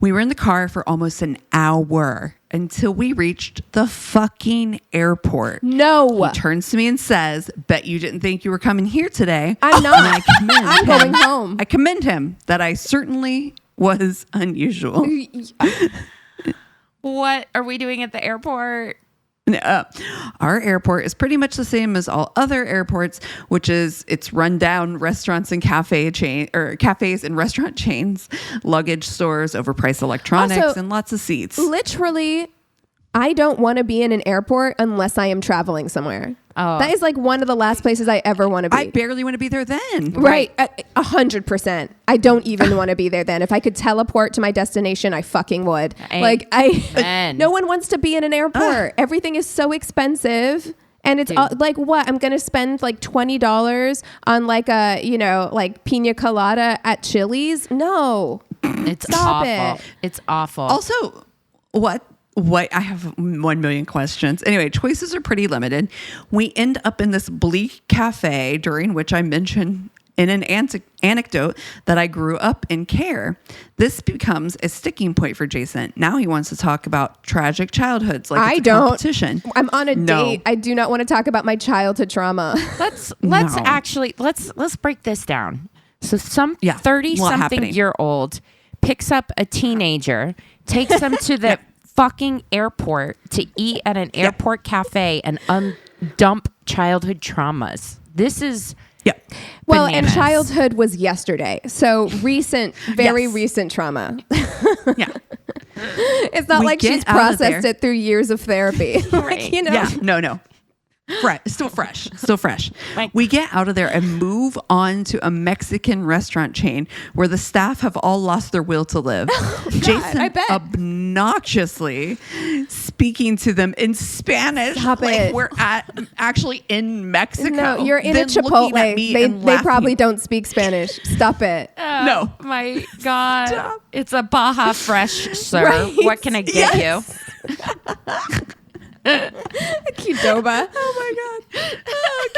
We were in the car for almost an hour until we reached the fucking airport. No. He turns to me and says, "Bet you didn't think you were coming here today." I'm not. And I commend I'm him. going home. I commend him that I certainly was unusual. What are we doing at the airport? Our airport is pretty much the same as all other airports, which is it's run down restaurants and cafes and restaurant chains, luggage stores, overpriced electronics, Also, and lots of seats. Literally, I don't want to be in an airport unless I am traveling somewhere. Oh. That is like one of the last places I ever want to be. I barely want to be there then. Right. 100%. I don't even want to be there then. If I could teleport to my destination, I fucking would. Amen. No one wants to be in an airport. Everything is so expensive. And it's like, what? I'm going to spend like $20 on like a, like pina colada at Chili's? No. It's Stop awful. it. It's awful. Also, what I have 1 million questions. Anyway, choices are pretty limited. We end up in this bleak cafe, during which I mention in an anecdote that I grew up in care. This becomes a sticking point for Jason. Now he wants to talk about tragic childhoods, like I it's a don't. competition. I'm on a No. date. I do not want to talk about my childhood trauma. let's No. actually let's break this down. So some Yeah, 30-something happening? year old picks up a teenager, takes them to the fucking airport to eat at an airport cafe and dump childhood traumas. This is Well, bananas. and childhood was yesterday. So recent, very Yes. recent trauma. Yeah. It's not We like get she's out of processed there. it through years of therapy. Right. Yeah. No. Still fresh. Right. We get out of there and move on to a Mexican restaurant chain where the staff have all lost their will to live. Jason I bet. obnoxiously speaking to them in Spanish. Stop like it. we're actually in Mexico. No, you're in a then looking at Chipotle. me They and laughing. probably don't speak Spanish. Stop it. No. My God. Stop. It's a Baja Fresh, sir. Right. What can I get you? Qdoba. Oh my God.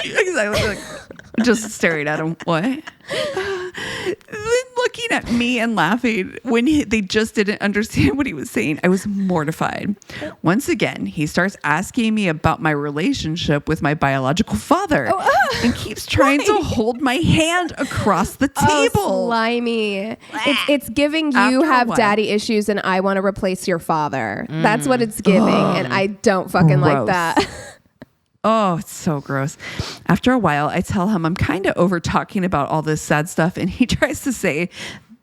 Exactly. Like, just staring at him. What? Then looking at me and laughing when they just didn't understand what he was saying. I was mortified. Once again, he starts asking me about my relationship with my biological father and keeps trying to hold my hand across the table. Oh, slimy. It's giving you After a have while. daddy issues and I want to replace your father. That's what it's giving. And I don't fucking like Gross. that. Oh, it's so gross. After a while, I tell him I'm kind of over talking about all this sad stuff, and he tries to say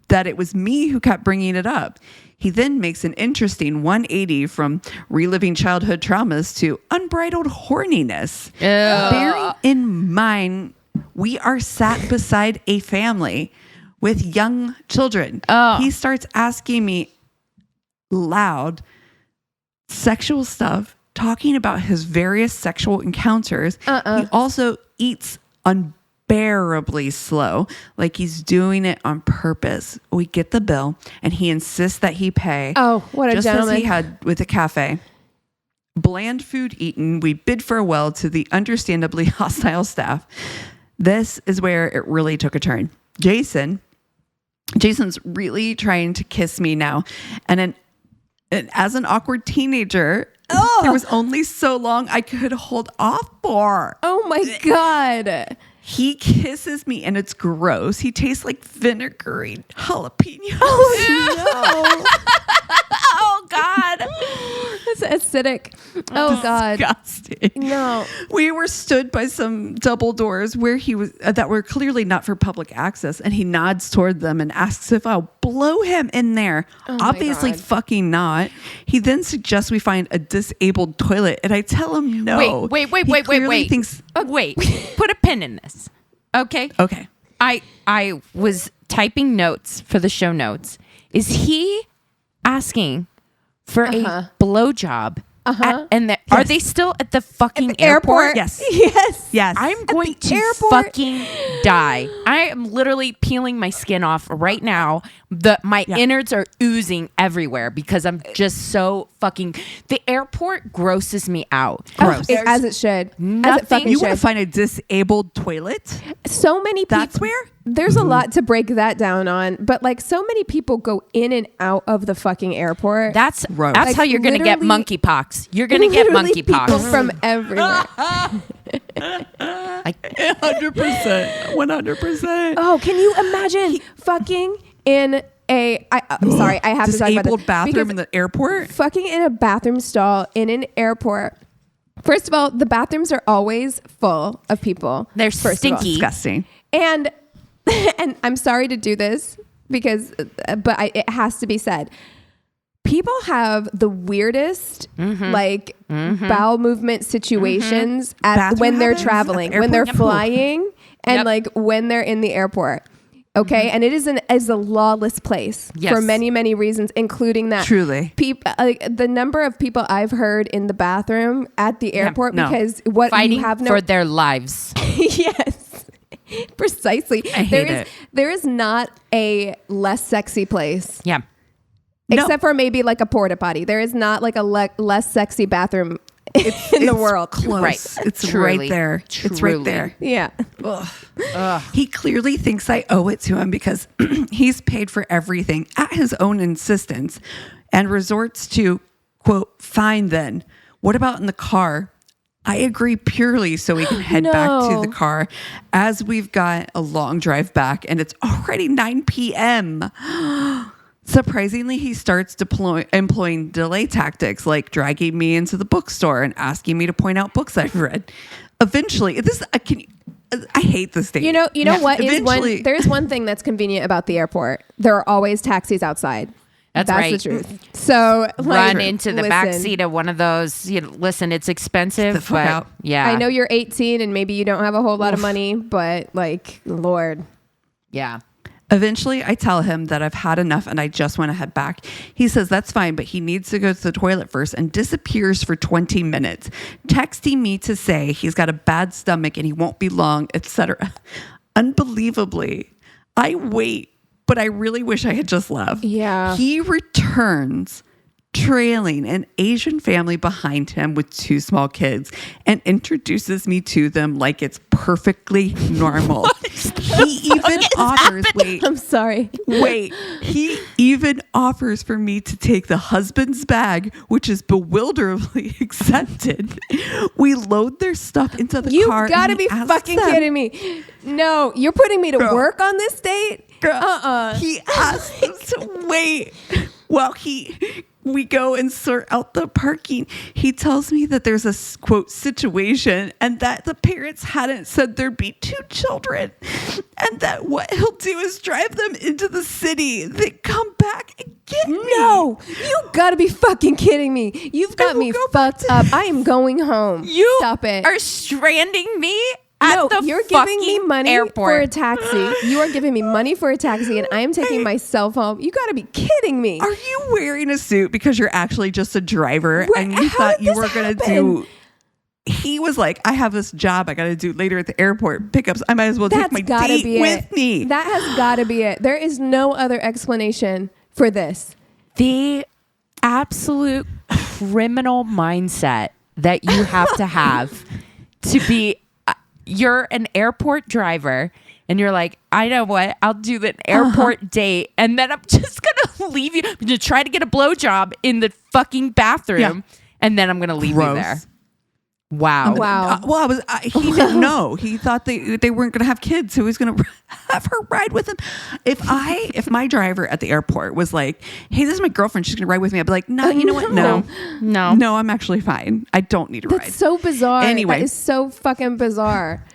that it was me who kept bringing it up. He then makes an interesting 180 from reliving childhood traumas to unbridled horniness. Bearing in mind, we are sat beside a family with young children. He starts asking me loud sexual stuff, talking about his various sexual encounters. He also eats unbearably slow, like he's doing it on purpose. We get the bill, and he insists that he pay. Oh, what a just gentleman. as he had with the cafe. Bland food eaten, we bid farewell to the understandably hostile staff. This is where it really took a turn. Jason's really trying to kiss me now, and as an awkward teenager, there was only so long I could hold off for. Oh my God. He kisses me and it's gross. He tastes like vinegary jalapenos. Oh, Oh God. It's acidic. Oh God. Disgusting. No. We were stood by some double doors where he was that were clearly not for public access, and he nods toward them and asks if I'll blow him in there. Oh my Obviously God. fucking not. He then suggests we find a disabled toilet, and I tell him no. Wait. He clearly thinks Wait. Put a pin in this. Okay. okay. I was typing notes for the show notes. Is he asking for a blowjob? Are they still at the fucking airport? Yes. Yes. I'm going to fucking die. I am literally peeling my skin off right now. My innards are oozing everywhere because I'm just so fucking. The airport grosses me out. Gross. As it should. Nothing. As it fucking You should. want to find a disabled toilet? So many people. That's where? There's a lot to break that down on, but like so many people go in and out of the fucking airport. That's Gross. that's Like, how you're gonna get literally- monkeypox. You're gonna get Literally people monkeypox. from everywhere. 100%. 100%. Oh, can you imagine fucking in I'm sorry, I have to talk about Disabled this. bathroom Because in the airport? fucking in a bathroom stall in an airport. First of all, the bathrooms are always full of people. They're first of all. stinky. Disgusting. And I'm sorry to do this because, it has to be said. People have the weirdest bowel movement situations Bathroom when they're habits at the traveling, when airport? they're Yep. flying, and Yep. like when they're in the airport. Okay, and it is a lawless place Yes. for many, many reasons, including that. Truly. People, the number of people I've heard in the bathroom at the airport no. because what Fighting you have no for their lives. yes, precisely. I hate it. There is not a less sexy place. Yeah. No. Except for maybe like a porta potty. There is not like a less sexy bathroom in the world. Close. Right. It's Truly. right there. It's Truly. right there. Yeah. He clearly thinks I owe it to him because he's paid for everything at his own insistence and resorts to, quote, fine then. What about in the car? I agree purely so we can head back to the car as we've got a long drive back and it's already 9 p.m. Surprisingly, he starts employing delay tactics like dragging me into the bookstore and asking me to point out books I've read. Eventually, I hate this thing. You know what is Eventually- there's one thing that's convenient about the airport. There are always taxis outside. That's the right. truth. So Run like, into the back listen, seat of one of those. Listen, it's expensive, the fuck but out. yeah. I know you're 18 and maybe you don't have a whole lot of money, but like, Lord. Yeah. Eventually, I tell him that I've had enough and I just want to head back. He says that's fine, but he needs to go to the toilet first and disappears for 20 minutes, texting me to say he's got a bad stomach and he won't be long, etc. Unbelievably, I wait, but I really wish I had just left. Yeah. He returns trailing an Asian family behind him with 2 small kids and introduces me to them like it's perfectly normal. He even offers, I'm sorry. he even offers for me to take the husband's bag, which is bewilderingly accepted. We load their stuff into the You car. gotta and he be asks fucking them- kidding me. No, you're putting me to Girl. work on this date? Girl, He asks them to wait while we go and sort out the parking. He tells me that there's a, quote, situation and that the parents hadn't said there'd be 2 children and that what he'll do is drive them into the city, then come back and get me. No, you gotta be fucking kidding me. You've got will me go back fucked up. I am going home. You Stop it. are stranding me at No, the you're giving me fucking money airport. for a taxi. You are giving me money for a taxi, and I am taking myself home. You got to be kidding me. Are you wearing a suit because you're actually just a driver and you How thought did you this were going to happen? do... He was like, I have this job I got to do later at the airport pickups. I might as well take That's my gotta date be with it. me. That has got to be it. There is no other explanation for this. The absolute criminal mindset that you have to be you're an airport driver and you're like, I know what, I'll do the airport date and then I'm just gonna leave you to try to get a blowjob in the fucking bathroom and then I'm gonna leave you there. Wow. Wow. He didn't know. He thought they weren't going to have kids, so he was going to have her ride with him. If my driver at the airport was like, "Hey, this is my girlfriend. She's going to ride with me," I'd be like, "No, you know what? No, I'm actually fine. I don't need a ride." That's so bizarre. Anyway. That is so fucking bizarre.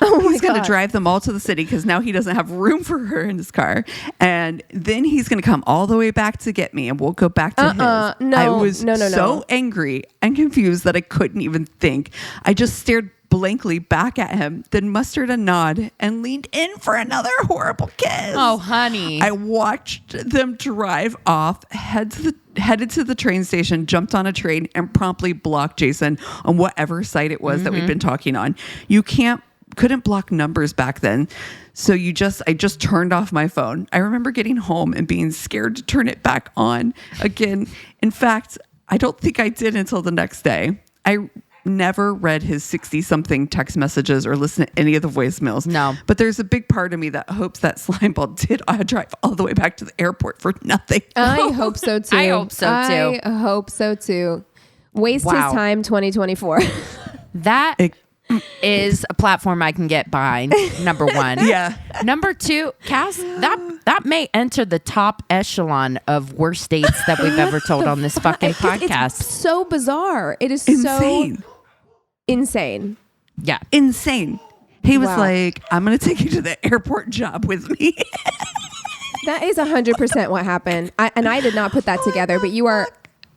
Oh my He's going God. to drive them all to the city because now he doesn't have room for her in his car, and then he's going to come all the way back to get me, and we'll go back to his. No, I was no. so angry and confused that I couldn't even think. I just stared blankly back at him, then mustered a nod and leaned in for another horrible kiss. Oh, honey. I watched them drive off, headed to the train station, jumped on a train, and promptly blocked Jason on whatever site it was that we've been talking on. You couldn't block numbers back then. So I just turned off my phone. I remember getting home and being scared to turn it back on again. In fact, I don't think I did until the next day. I never read his 60-something text messages or listened to any of the voicemails. No. But there's a big part of me that hopes that slimeball did drive all the way back to the airport for nothing. I hope so too. I hope so too. I hope so too. Waste his time 2024. That is a platform I can get behind. Number one. Yeah. Number two, Cass, that may enter the top echelon of worst dates that we've ever told on this fucking podcast. It's so bizarre. It is Insane. so insane. Yeah. Insane. He was Wow. like, I'm going to take you to the airport job with me. That is 100% what happened. I did not put that together, but you are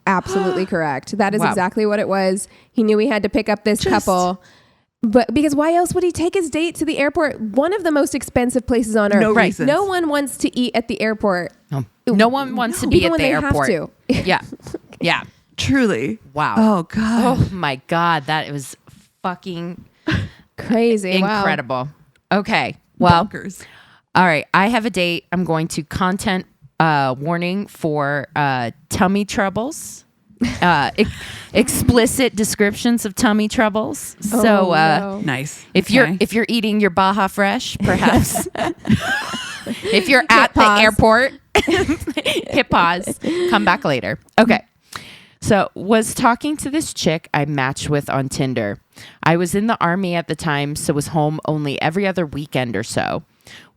absolutely correct. That is Wow. exactly what it was. He knew he had to pick up this couple. But because why else would he take his date to the airport? One of the most expensive places on earth. No reasons. No one wants to eat at the airport. No one wants to be Even at when the they have airport. to. Yeah. Yeah. Truly. Wow. Oh, God. Oh my God. That was fucking Crazy. incredible. Okay. Well, Bonkers. all right. I have a date. I'm going to content warning for tummy troubles. Explicit descriptions of tummy troubles. So no. Nice. if you're eating your Baja Fresh, perhaps if you're at the pause. airport, hit pause, come back later. Okay. So was talking to this chick I matched with on Tinder. I was in the army at the time, so was home only every other weekend or so.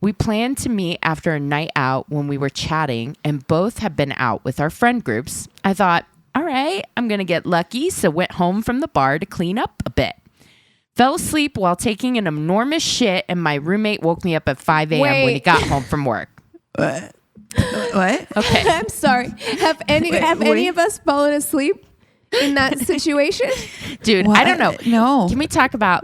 We planned to meet after a night out when we were chatting and both had been out with our friend groups. I thought, all right, I'm going to get lucky, so went home from the bar to clean up a bit. Fell asleep while taking an enormous shit, and my roommate woke me up at 5 a.m. when he Wait. got home from work. What? Okay. I'm sorry. Have any of us fallen asleep in that situation? Dude, What? I don't know. No. Can we talk about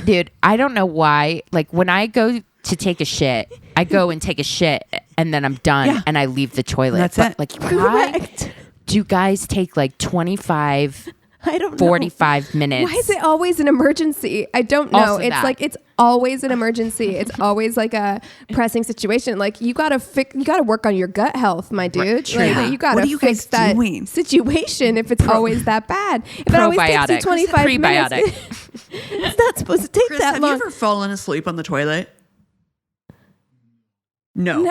dude, I don't know why. Like when I go to take a shit, I go and take a shit and then I'm done Yeah. and I leave the toilet. That's But it. like why Correct. do you guys take like 25, I don't know. 45 minutes? Why is it always an emergency? I don't know. Also It's that. like it's always an emergency. It's always like a pressing situation. Like you gotta work on your gut health, my dude. Truly. Like you gotta What are you fix guys that doing? situation if it's always that bad. If it always takes you Probiotic. 25 Prebiotic. minutes, it's not supposed to take Chris, that have long. you ever fallen asleep on the toilet? No.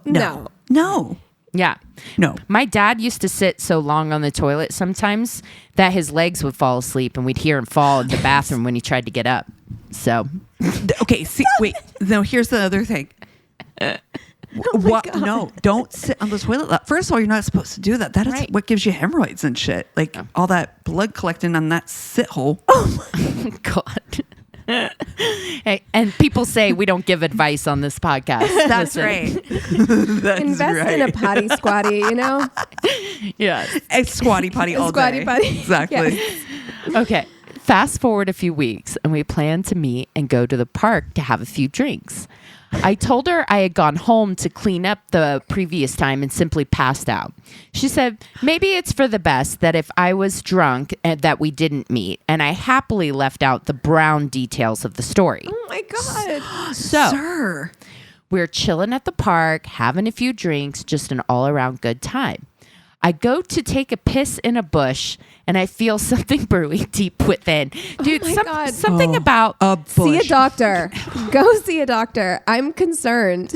No. Yeah. No. My dad used to sit so long on the toilet sometimes that his legs would fall asleep and we'd hear him fall in the bathroom when he tried to get up. So, Okay, see, wait. No, here's the other thing. What? God. No, don't sit on the toilet. First of all, you're not supposed to do that. That is Right. what gives you hemorrhoids and shit. Like all that blood collecting on that sit hole. God. Hey, and people say we don't give advice on this podcast. That's Listen. right. That's Invest in a potty squatty, you know? Yeah. A squatty potty all Squatty day. potty. Exactly. Yes. Okay. Fast forward a few weeks and we plan to meet and go to the park to have a few drinks. I told her I had gone home to clean up the previous time and simply passed out. She said, maybe it's for the best that if I was drunk and that we didn't meet, and I happily left out the brown details of the story. Oh my God. So Sir. we're chilling at the park, having a few drinks, just an all around good time. I go to take a piss in a bush and I feel something brewing deep within. Dude, my God. something about A See a bush. doctor. Go see a doctor. I'm concerned.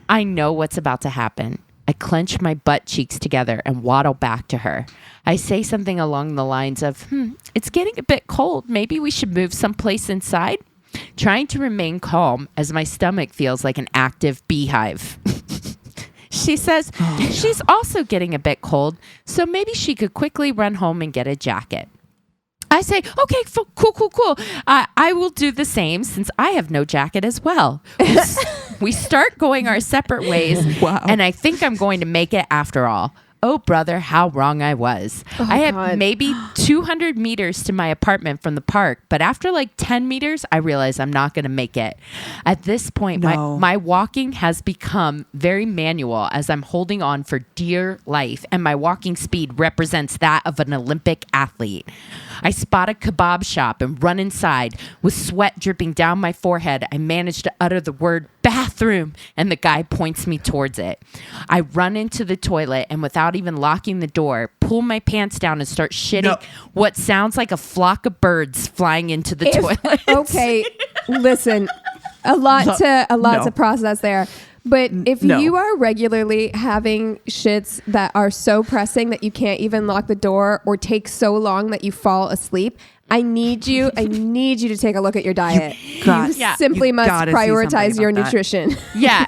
I know what's about to happen. I clench my butt cheeks together and waddle back to her. I say something along the lines of, it's getting a bit cold. Maybe we should move someplace inside. Trying to remain calm as my stomach feels like an active beehive. She says she's also getting a bit cold, so maybe she could quickly run home and get a jacket. I say, okay, cool. I will do the same since I have no jacket as well. We start going our separate ways, Wow. and I think I'm going to make it after all. oh brother, how wrong I was. I had maybe 200 meters to my apartment from the park, but after like 10 meters, I realized I'm not going to make it. At this point, my walking has become very manual as I'm holding on for dear life, and my walking speed represents that of an Olympic athlete. I spot a kebab shop and run inside. With sweat dripping down my forehead, I manage to utter the word bathroom, and the guy points me towards it. I run into the toilet and without even locking the door, pull my pants down and start shitting what sounds like a flock of birds flying into the toilet. Okay, listen, a lot to process there. But if you are regularly having shits that are so pressing that you can't even lock the door or take so long that you fall asleep, I need you to take a look at your diet. You simply must prioritize your nutrition. Yeah.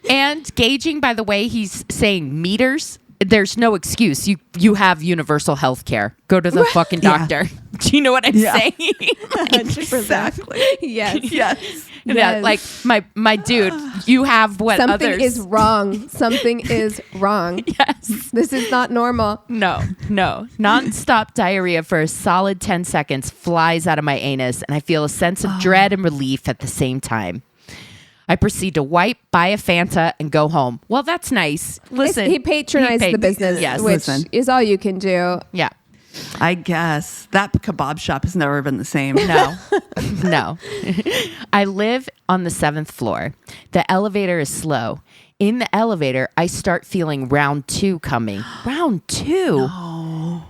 And gauging by the way he's saying meters, there's no excuse. You have universal health care. Go to the fucking doctor. Do you know what I'm saying? Exactly. Yes. Yeah, like my dude, you have what Something others. is wrong. Something is wrong. Yes. This is not normal. No. Non-stop diarrhea for a solid 10 seconds flies out of my anus, and I feel a sense of dread and relief at the same time. I proceed to wipe, buy a Fanta, and go home. Well, that's nice. Listen. He patronized the business, which is all you can do. Yeah. I guess that kebab shop has never been the same. No. I live on the 7th floor. The elevator is slow. In the elevator, I start feeling round 2 coming. Round 2? No.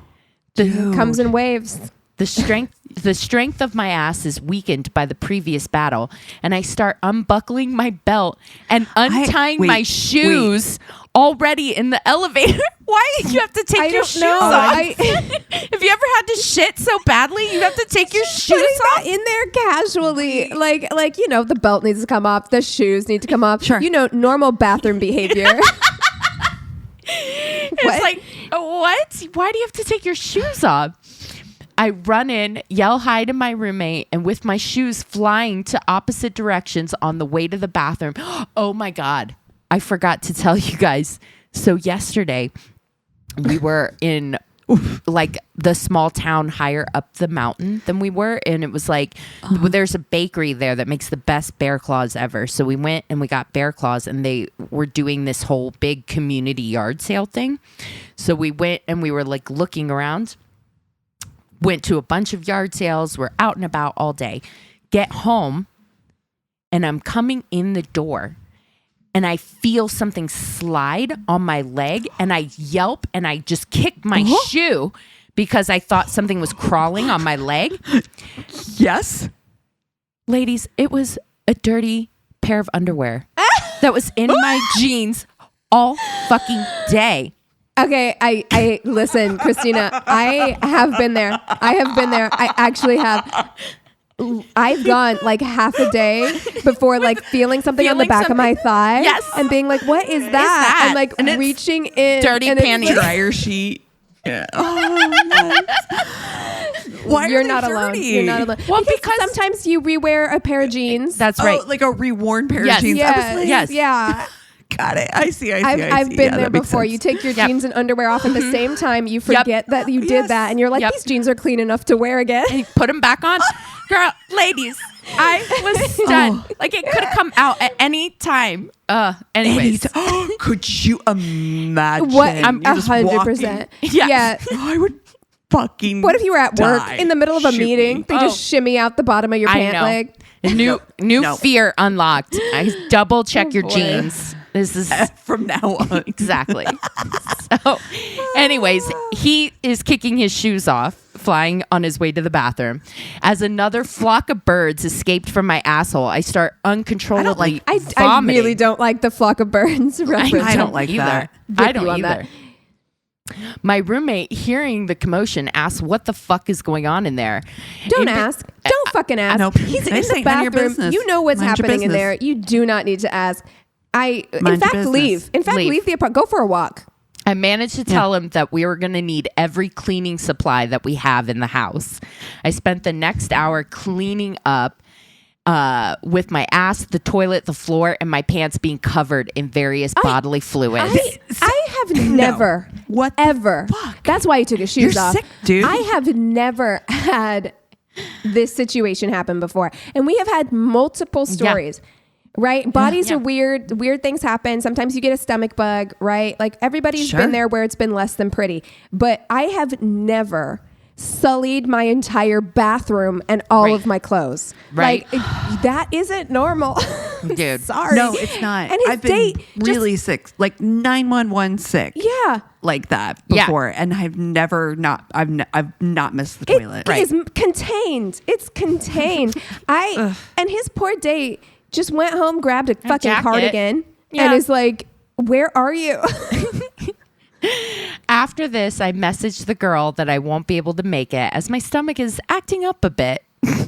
Comes in waves. The strength of my ass is weakened by the previous battle, and I start unbuckling my belt and untying my shoes already in the elevator. Why do you have to take your shoes off? Have you ever had to shit so badly you have to take your shoes off? In there casually, like the belt needs to come off, the shoes need to come off. Sure. Normal bathroom behavior. It's like, what? Why do you have to take your shoes off? I run in, yell hi to my roommate, and with my shoes flying to opposite directions on the way to the bathroom. Oh my God. I forgot to tell you guys. So yesterday we were in like the small town higher up the mountain than we were. And it was like, there's a bakery there that makes the best bear claws ever. So we went and we got bear claws, and they were doing this whole big community yard sale thing. So we went and we were like looking around. Went to a bunch of yard sales. We're out and about all day. Get home, and I'm coming in the door, and I feel something slide on my leg, and I yelp, and I just kick my shoe because I thought something was crawling on my leg. Yes. Ladies, it was a dirty pair of underwear that was in my jeans all fucking day. Okay, I listen, Christina, I have been there. I actually have. I've gone like half a day before like feeling something on the back of my thigh. Yes. And being like, what is that? And like reaching in. Dirty panty. Dryer sheet. Yeah. Why You're are they not dirty? alone. You're not alone. Well, because sometimes you rewear a pair of jeans. That's right. Like a reworn pair of jeans. Yes. Yeah. Got it. I see. I've been there before. You take your jeans and underwear off at the same time. You forget that you did that, and you're like, these jeans are clean enough to wear again. And you put them back on. Girl, ladies, I was stunned. Like it could have come out at any time. Anyways. Could you imagine? What? You're just 100%. Yeah. I would fucking What if you were at work die. in the middle of a Shoot meeting? me. They just shimmy out the bottom of your pant leg. New fear unlocked. I double check your jeans. This is from now on. Exactly. So, anyways, he is kicking his shoes off, flying on his way to the bathroom. As another flock of birds escaped from my asshole, I start uncontrollably vomiting. I really don't like the flock of birds reference. I don't like that. I don't either. My roommate, hearing the commotion, asks what the fuck is going on in there. Don't ask. Don't fucking ask. Nope. He's in This the ain't none of your bathroom. business. You know what's Mind your happening in business. there. You do not need to ask. Mind In your fact, business. leave. In fact, leave the apartment. Go for a walk. I managed to tell him that we were going to need every cleaning supply that we have in the house. I spent the next hour cleaning up with my ass, the toilet, the floor, and my pants being covered in various bodily fluids. I have never, What the ever. fuck? That's why he took his shoes You're off. sick, dude. I have never had this situation happen before. And we have had multiple stories. Right? Bodies are weird. Weird things happen. Sometimes you get a stomach bug, right? Like everybody's been there where it's been less than pretty. But I have never sullied my entire bathroom and all of my clothes. Right. Like that isn't normal. Dude. Sorry. No, it's not. And his I've been date really sick, like 911 sick. Yeah. Like that before, and I've not missed the toilet. It is contained. It's contained. And his poor date just went home, grabbed a fucking jacket. cardigan, and is like, "Where are you?" After this, I messaged the girl that I won't be able to make it as my stomach is acting up a bit,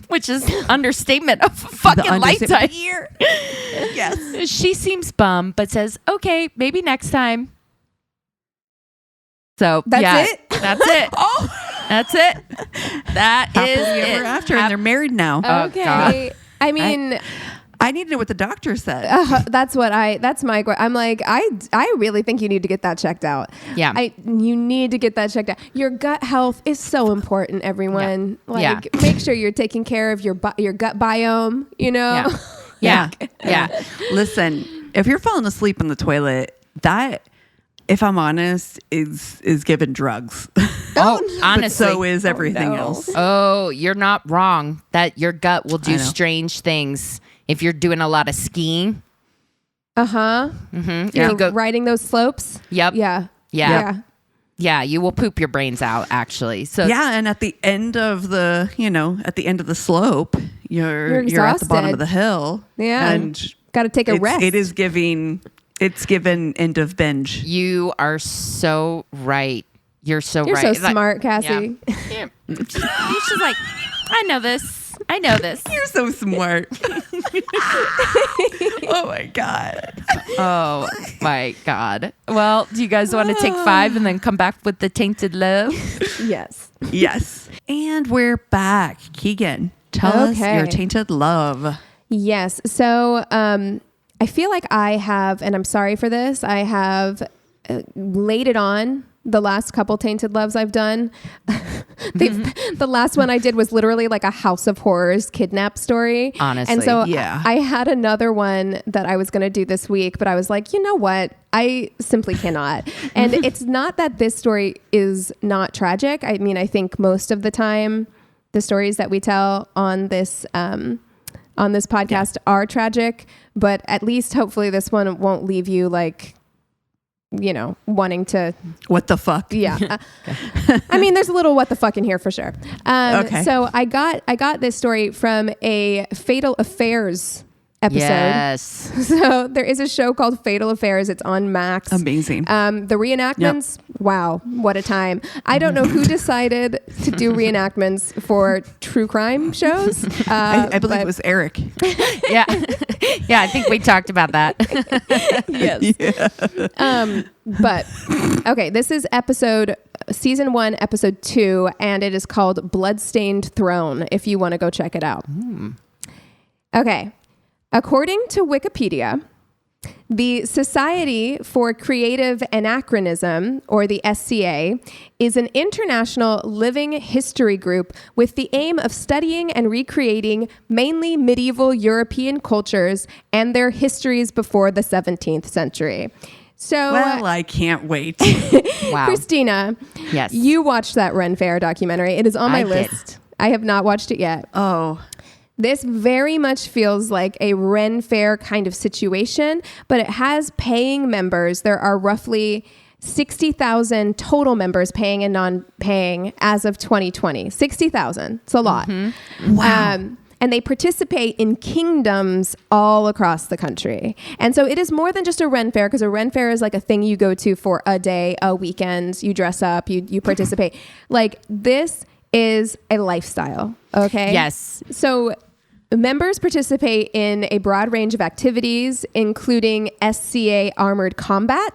which is understatement of a fucking lifetime. Year. Yes. She seems bummed, but says, okay, maybe next time. So That's it? That's it. That's it. That is Happily ever it. after, and they're married now. Okay. God. I mean, I need to know what the doctor said. that's my, I'm like, I really think you need to get that checked out. Yeah. You need to get that checked out. Your gut health is so important, everyone. Yeah. Like, make sure you're taking care of your gut biome, you know? Yeah. Yeah. Listen, if you're falling asleep in the toilet, that, if I'm honest, is given drugs. Oh, honestly. But so is everything no. else. Oh, you're not wrong. That your gut will I do know. strange things if you're doing a lot of skiing. Uh-huh. If You're you go, riding those slopes. Yep. Yeah. Yeah. Yeah, you will poop your brains out actually. So Yeah, and at the end of the, slope, you're at the bottom exhausted. of the hill. Yeah. And Got to take a rest. it's given end of binge. you are so right. You're so You're right. so smart, Cassie. Yeah. She's like, I know this. You're so smart. Oh my God. Oh my God. Well, do you guys want to take 5 and then come back with the Tainted Love? Yes. Yes. And we're back. Keegan, tell us your tainted love. Yes. So I feel like I have, and I'm sorry for this, I have laid it on the last couple Tainted Loves I've done. The last one I did was literally like a House of Horrors kidnap story. Honestly, and so yeah. I had another one that I was going to do this week, but I was like, you know what? I simply cannot. And it's not that this story is not tragic. I mean, I think most of the time the stories that we tell on this podcast are tragic, but at least hopefully this one won't leave you like, you know, wanting to. What the fuck? Yeah. I mean, there's a little what the fuck in here for sure. Okay. So I got this story from a Fatal Affairs episode. Yes. So there is a show called Fatal Affairs. It's on Max. Amazing. The reenactments, wow, what a time. I don't know who decided to do reenactments for true crime shows. I believe it was Eric. Yeah. Yeah, I think we talked about that. Yes. Yeah. But okay, this is season 1, episode 2, and it is called Bloodstained Throne, if you want to go check it out. Okay. According to Wikipedia, the Society for Creative Anachronism, or the SCA, is an international living history group with the aim of studying and recreating mainly medieval European cultures and their histories before the 17th century. So, Well, I can't wait. Wow. Christina, Yes. you watched that Ren Fair documentary. It is on my I did. list. I have not watched it yet. Oh, This very much feels like a Ren Fair kind of situation, but it has paying members. There are roughly 60,000 total members paying and non-paying as of 2020. 60,000. It's a lot. wow. And they participate in kingdoms all across the country. And so it is more than just a Ren Fair, because a Ren Fair is like a thing you go to for a day, a weekend, you dress up, you participate. Like, this is a lifestyle, okay? Yes. So members participate in a broad range of activities, including SCA armored combat,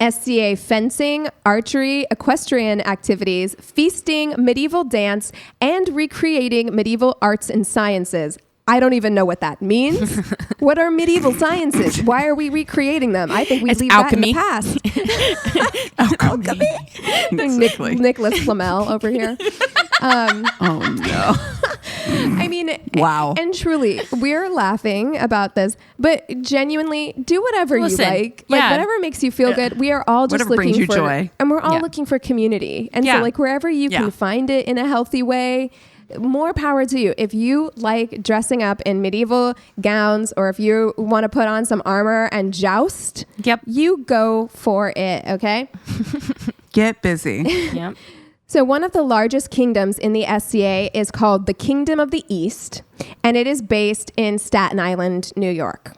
SCA fencing, archery, equestrian activities, feasting, medieval dance, and recreating medieval arts and sciences. I don't even know what that means. What are medieval sciences? Why are we recreating them? I think we leave alchemy. that in the past. Alchemy. Nicholas Flamel over here. Oh no. I mean, wow. And truly, we're laughing about this, but genuinely, do whatever you like. Like whatever makes you feel good. We are all just whatever brings looking you for joy. And we're all looking for community. And so like wherever you can find it in a healthy way, more power to you. If you like dressing up in medieval gowns, or if you want to put on some armor and joust, you go for it. Okay. Get busy. Yep. So one of the largest kingdoms in the SCA is called the Kingdom of the East, and it is based in Staten Island, New York.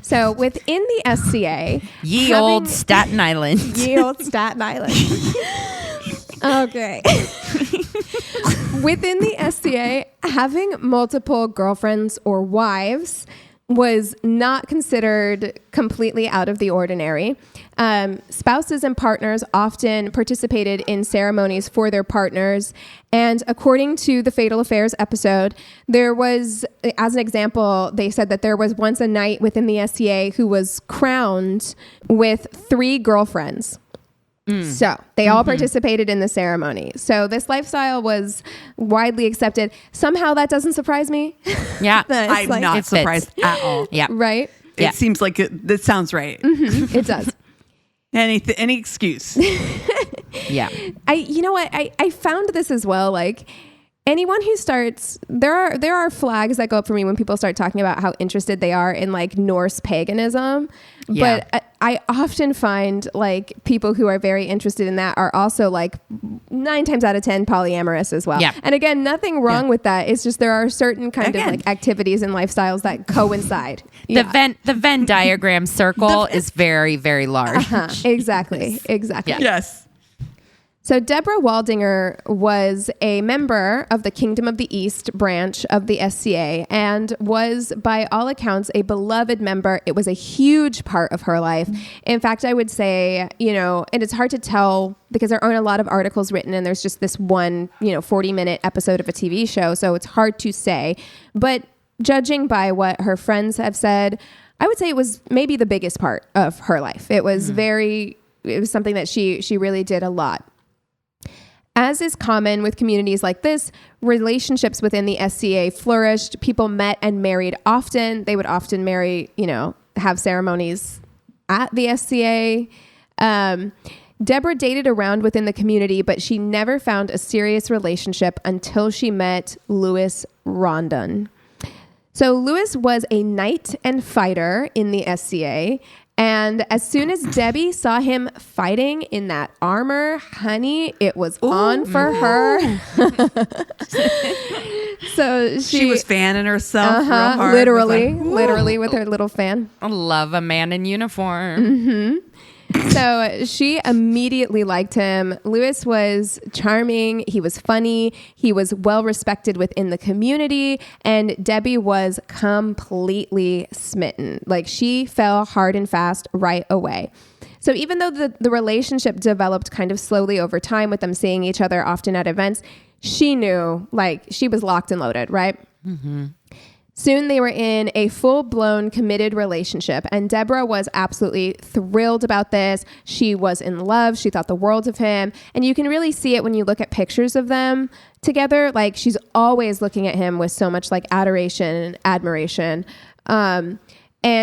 So within the SCA, Ye old Staten Island. Ye old Staten Island. Okay. Within the SCA, having multiple girlfriends or wives was not considered completely out of the ordinary. Spouses and partners often participated in ceremonies for their partners. And according to the Fatal Affairs episode, there was, as an example, they said that there was once a knight within the SCA who was crowned with 3 girlfriends. So they all participated in the ceremony. So this lifestyle was widely accepted. Somehow that doesn't surprise me. Yeah. I'm not surprised at all. Yeah. Right? It seems like that sounds right. Mm-hmm. It does. Any excuse. Yeah. You know what? I found this as well. Like anyone who starts, there are flags that go up for me when people start talking about how interested they are in like Norse paganism. Yeah. But I often find like people who are very interested in that are also like 9 times out of 10 polyamorous as well. Yeah. And again, nothing wrong with that. It's just there are certain kind of like activities and lifestyles that coincide. The Venn diagram circle is very, very large. Exactly. Exactly. Yes. So Deborah Waldinger was a member of the Kingdom of the East branch of the SCA and was, by all accounts, a beloved member. It was a huge part of her life. In fact, I would say, and it's hard to tell because there aren't a lot of articles written and there's just this one, 40-minute episode of a TV show. So it's hard to say. But judging by what her friends have said, I would say it was maybe the biggest part of her life. It was it was something that she really did a lot. As is common with communities like this, relationships within the SCA flourished. People met and married often. They would often marry, have ceremonies at the SCA. Deborah dated around within the community, but she never found a serious relationship until she met Louis Rondon. So Louis was a knight and fighter in the SCA. And as soon as Debbie saw him fighting in that armor, honey, it was on for her. So she was fanning herself real hard. Literally with her little fan. I love a man in uniform. Mm-hmm. So she immediately liked him. Louis was charming. He was funny. He was well respected within the community. And Debbie was completely smitten. Like she fell hard and fast right away. So even though the relationship developed kind of slowly over time with them seeing each other often at events, she knew like she was locked and loaded, right? Mm-hmm. Soon they were in a full-blown committed relationship, and Deborah was absolutely thrilled about this. She was in love. She thought the world of him, and you can really see it when you look at pictures of them together. Like she's always looking at him with so much like adoration and admiration. And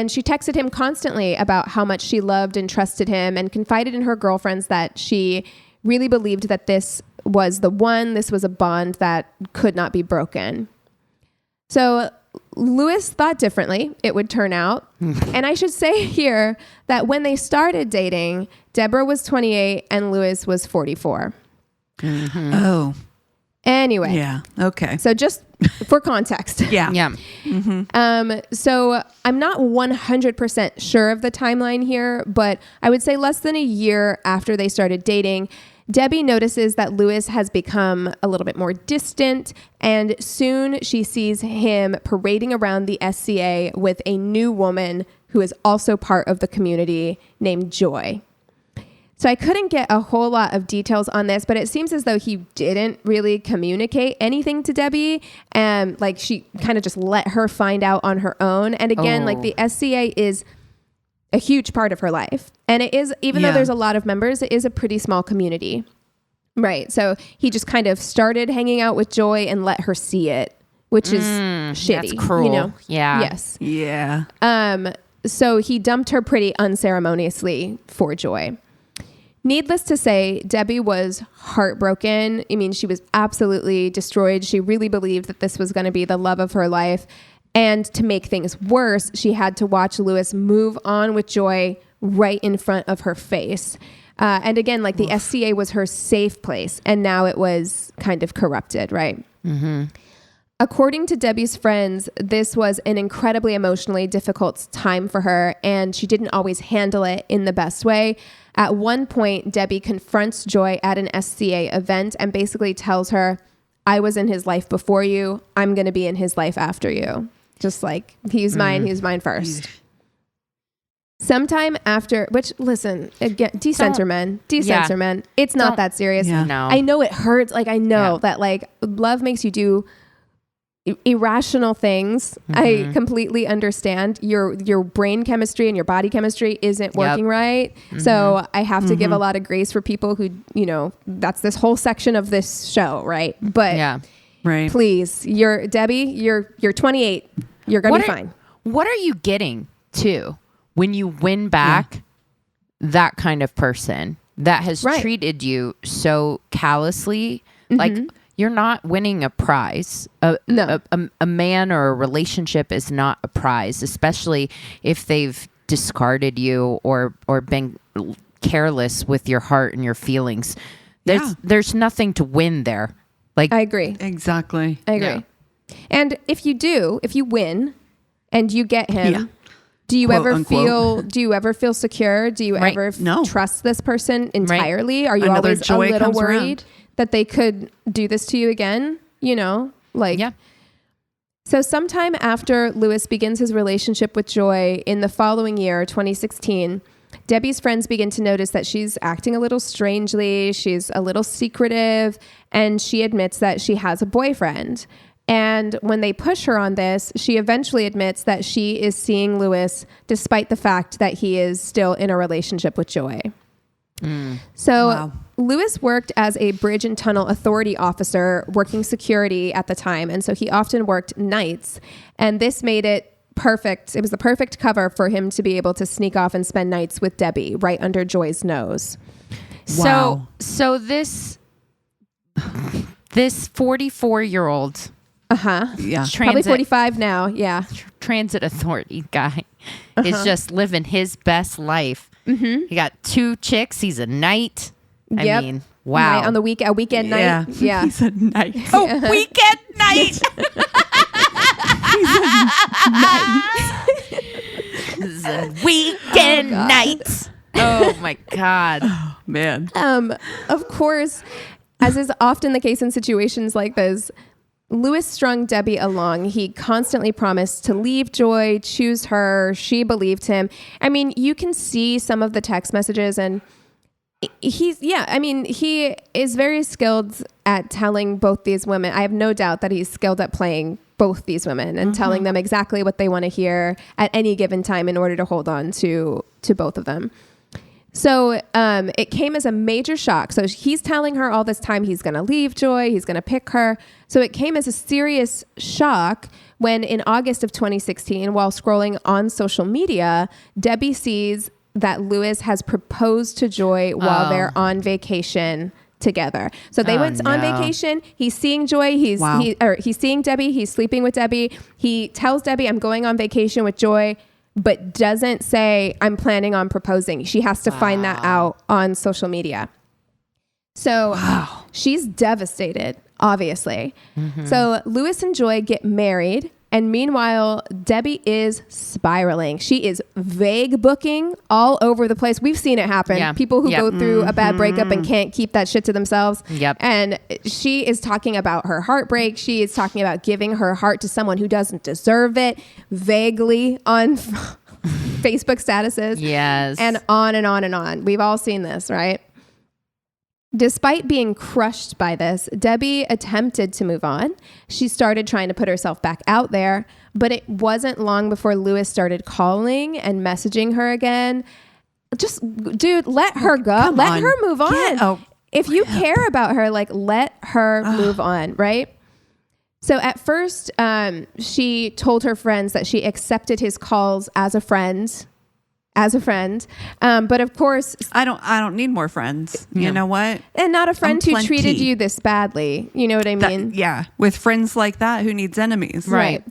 she texted him constantly about how much she loved and trusted him, and confided in her girlfriends that she really believed that this was the one. This was a bond that could not be broken. So Louis thought differently, it would turn out. And I should say here that when they started dating, Deborah was 28 and Louis was 44. Mm-hmm. Oh. Anyway. Yeah. Okay. So just for context. Yeah. Mm-hmm. So I'm not 100% sure of the timeline here, but I would say less than a year after they started dating, Debbie notices that Louis has become a little bit more distant, and soon she sees him parading around the SCA with a new woman who is also part of the community named Joy. So I couldn't get a whole lot of details on this, but it seems as though he didn't really communicate anything to Debbie. And like she kind of just let her find out on her own. And again, like the SCA is a huge part of her life. And it is, even though there's a lot of members, it is a pretty small community. Right. So he just kind of started hanging out with Joy and let her see it, which is shitty. That's cruel. You know? Yeah. Yes. Yeah. So he dumped her pretty unceremoniously for Joy. Needless to say, Debbie was heartbroken. I mean, she was absolutely destroyed. She really believed that this was going to be the love of her life. And to make things worse, she had to watch Lewis move on with Joy right in front of her face. And again, like the SCA was her safe place, and now it was kind of corrupted, right? Mm-hmm. According to Debbie's friends, this was an incredibly emotionally difficult time for her, and she didn't always handle it in the best way. At one point, Debbie confronts Joy at an SCA event and basically tells her, I was in his life before you. I'm going to be in his life after you. Just like, he's mine first. Sometime after, which, listen, again, decenter men. It's not that serious. Yeah. No. I know it hurts. Like, I know that, like, love makes you do irrational things. I completely understand your brain chemistry and your body chemistry isn't working right. So I have to give a lot of grace for people who, you know, that's this whole section of this show, right? But please, Debbie, you're 28. You're going to be fine. What are you getting to when you win back that kind of person that has treated you so callously? Like, you're not winning a prize. No. A man or a relationship is not a prize, especially if they've discarded you or been careless with your heart and your feelings. There's nothing to win there. Like, I agree. Exactly. I agree. Yeah. And if you win and you get him, do you ever feel secure? Do you ever trust this person entirely? Are you always a little worried that they could do this to you again? You know, like, So sometime after Lewis begins his relationship with Joy in the following year, 2016, Debbie's friends begin to notice that she's acting a little strangely. She's a little secretive, and she admits that she has a boyfriend. And when they push her on this, she eventually admits that she is seeing Lewis despite the fact that he is still in a relationship with Joy. So Lewis worked as a bridge and tunnel authority officer working security at the time. And so he often worked nights, and this made it perfect. It was the perfect cover for him to be able to sneak off and spend nights with Debbie right under Joy's nose. So this 44-year-old probably 45 now. Yeah. Transit authority guy is just living his best life. He got 2 chicks. He's a knight. I mean, wow. On the weekend night. Yeah. He's a knight. Weekend night. He's a weekend night. Oh my God. Oh, man. Of course, as is often the case in situations like this, Lewis strung Debbie along. He constantly promised to leave Joy, choose her. She believed him. I mean, you can see some of the text messages, and he is very skilled at telling both these women. I have no doubt that he's skilled at playing both these women and telling them exactly what they want to hear at any given time in order to hold on to both of them. So it came as a major shock. So he's telling her all this time he's going to leave Joy, he's going to pick her. So it came as a serious shock when in August of 2016, while scrolling on social media, Debbie sees that Lewis has proposed to Joy while they're on vacation together. So they went on vacation. He's seeing Joy. He's seeing Debbie. He's sleeping with Debbie. He tells Debbie, I'm going on vacation with Joy, but doesn't say, I'm planning on proposing. She has to find that out on social media. So she's devastated, obviously. So Lewis and Joy get married. And meanwhile, Debbie is spiraling. She is vague booking all over the place. We've seen it happen. Yeah. People who go through a bad breakup and can't keep that shit to themselves. And she is talking about her heartbreak. She is talking about giving her heart to someone who doesn't deserve it, vaguely on Facebook statuses. Yes. And on and on and on. We've all seen this, right? Despite being crushed by this, Debbie attempted to move on. She started trying to put herself back out there, but it wasn't long before Lewis started calling and messaging her again. Just, dude, let her go. Let her move on. If you care about her, like, let her move on, right? So at first, she told her friends that she accepted his calls as a friend. But of course, I don't need more friends. You know what? And not a friend who treated you this badly. You know what I mean? With friends like that, who needs enemies? Right.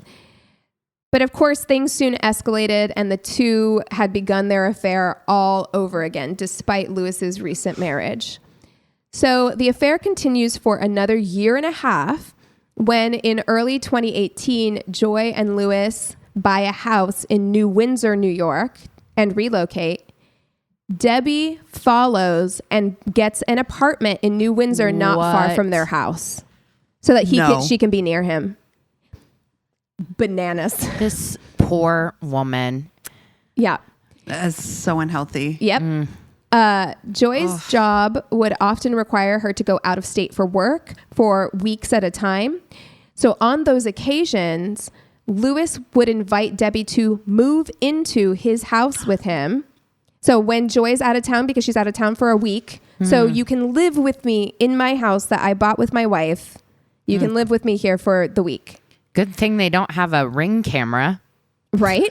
But of course, things soon escalated and the two had begun their affair all over again, despite Lewis's recent marriage. So the affair continues for another year and a half when in early 2018, Joy and Lewis buy a house in New Windsor, New York, and relocate. Debbie follows and gets an apartment in New Windsor, not far from their house, so that she can be near him. Bananas. This poor woman. Yeah. That's so unhealthy. Yep. Joy's job would often require her to go out of state for work for weeks at a time. So on those occasions, Lewis would invite Debbie to move into his house with him. So when Joy's out of town, because she's out of town for a week, so you can live with me in my house that I bought with my wife. You can live with me here for the week. Good thing they don't have a Ring camera. Right?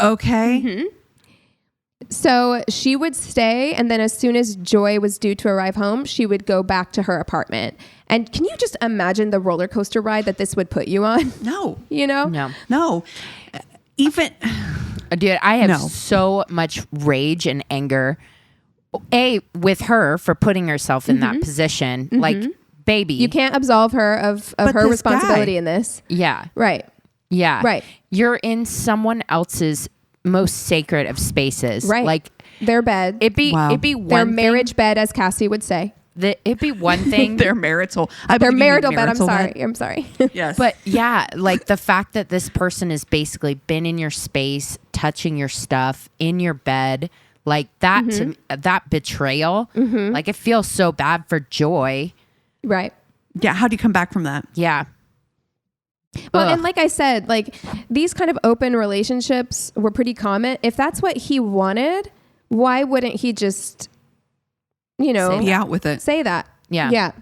Okay. Mm-hmm. So she would stay, and then as soon as Joy was due to arrive home, she would go back to her apartment. And can you just imagine the roller coaster ride that this would put you on? No. You know? No. Even... Dude, I have so much rage and anger. With her for putting herself in that position. Like, baby. You can't absolve her of her responsibility in this. Yeah. Right. Yeah. Right. You're in someone else's most sacred of spaces. Right. Like their bed. It'd be one their marriage bed, as Cassie would say. It'd be one thing. Their marital. Their marital bed. I'm sorry. Yes. But yeah, like the fact that this person has basically been in your space, touching your stuff in your bed, like that, that betrayal, like it feels so bad for Joy. Right. Yeah. How do you come back from that? Yeah. Well, and like I said, like these kind of open relationships were pretty common. If that's what he wanted, why wouldn't he just, be out with it? Say that. Yeah. Yeah.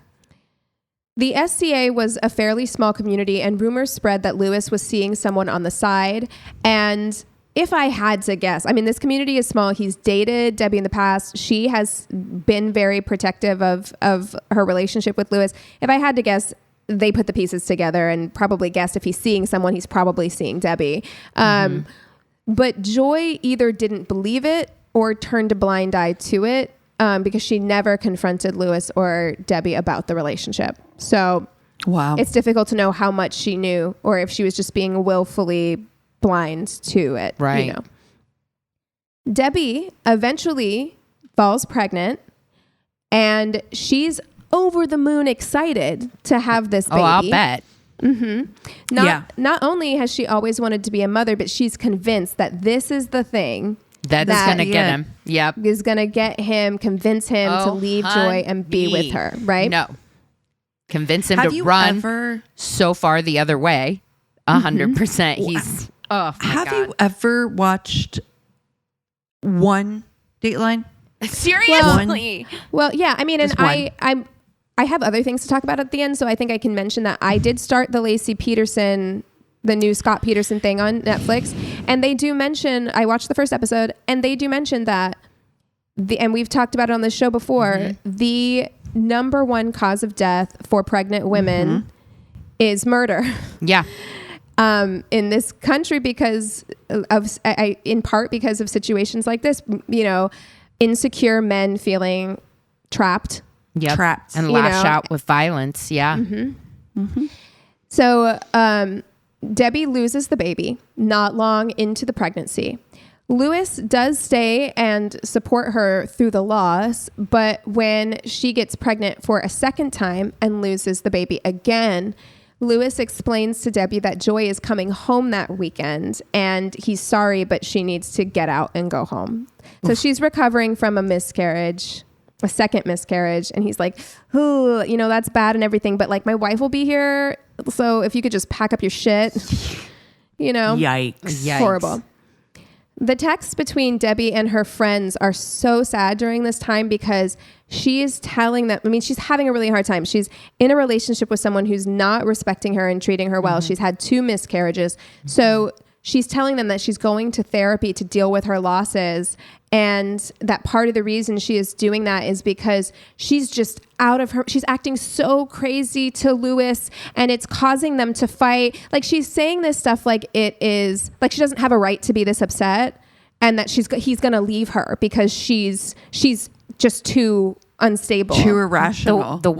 The SCA was a fairly small community, and rumors spread that Lewis was seeing someone on the side. And if I had to guess, I mean, this community is small. He's dated Debbie in the past. She has been very protective of her relationship with Lewis. If I had to guess, they put the pieces together and probably guessed if he's seeing someone, he's probably seeing Debbie. But Joy either didn't believe it or turned a blind eye to it because she never confronted Lewis or Debbie about the relationship. So it's difficult to know how much she knew or if she was just being willfully blind to it. Right. Debbie eventually falls pregnant, and she's over the moon excited to have this baby. Oh, I'll bet. Not only has she always wanted to be a mother, but she's convinced that this is the thing that's going to get him. Yep. Is going to convince him to leave Joy and be with her. Right? No. Convince him to run so far the other way. 100%. He's... Oh, have you ever watched one Dateline? Seriously? Well, yeah. I mean, and I have other things to talk about at the end, so I think I can mention that I did start the Lacey Peterson, the new Scott Peterson thing on Netflix, and they do mention, I watched the first episode, and they do mention that, and we've talked about it on the show before, the number one cause of death for pregnant women is murder. Yeah. In this country because of, in part because of situations like this, insecure men feeling trapped. Yep. Trapped. And lash out with violence. Yeah. So Debbie loses the baby not long into the pregnancy. Lewis does stay and support her through the loss, but when she gets pregnant for a second time and loses the baby again, Lewis explains to Debbie that Joy is coming home that weekend and he's sorry, but she needs to get out and go home. So she's recovering from a second miscarriage. And he's like, ooh, that's bad and everything. But like, my wife will be here. So if you could just pack up your shit, Yikes. Horrible. The texts between Debbie and her friends are so sad during this time because she is telling them, she's having a really hard time. She's in a relationship with someone who's not respecting her and treating her well. She's had 2 miscarriages. So she's telling them that she's going to therapy to deal with her losses. And that part of the reason she is doing that is because she's just she's acting so crazy to Lewis and it's causing them to fight. Like she's saying this stuff like it is, like she doesn't have a right to be this upset and that he's going to leave her because she's just too unstable. Too irrational. The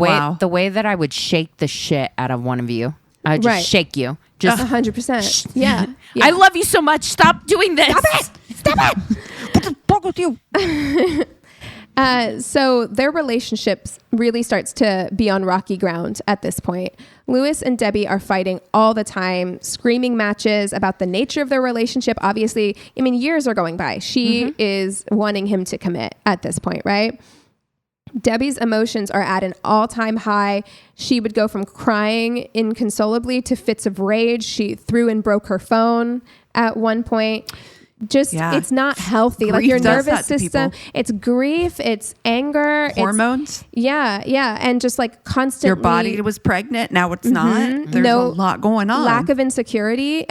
way that I would shake the shit out of one of you. I just shake you. Just 100%. Yeah. I love you so much. Stop doing this. Stop it. What the fuck with you? So their relationship really starts to be on rocky ground at this point. Lewis and Debbie are fighting all the time, screaming matches about the nature of their relationship. Obviously, years are going by. She is wanting him to commit at this point, right? Debbie's emotions are at an all-time high. She would go from crying inconsolably to fits of rage. She threw and broke her phone at one point. It's not healthy. Like your nervous system, it's grief, it's anger, hormones. And just like constantly. Your body was pregnant. Now it's not. There's a lot going on. Lack of security.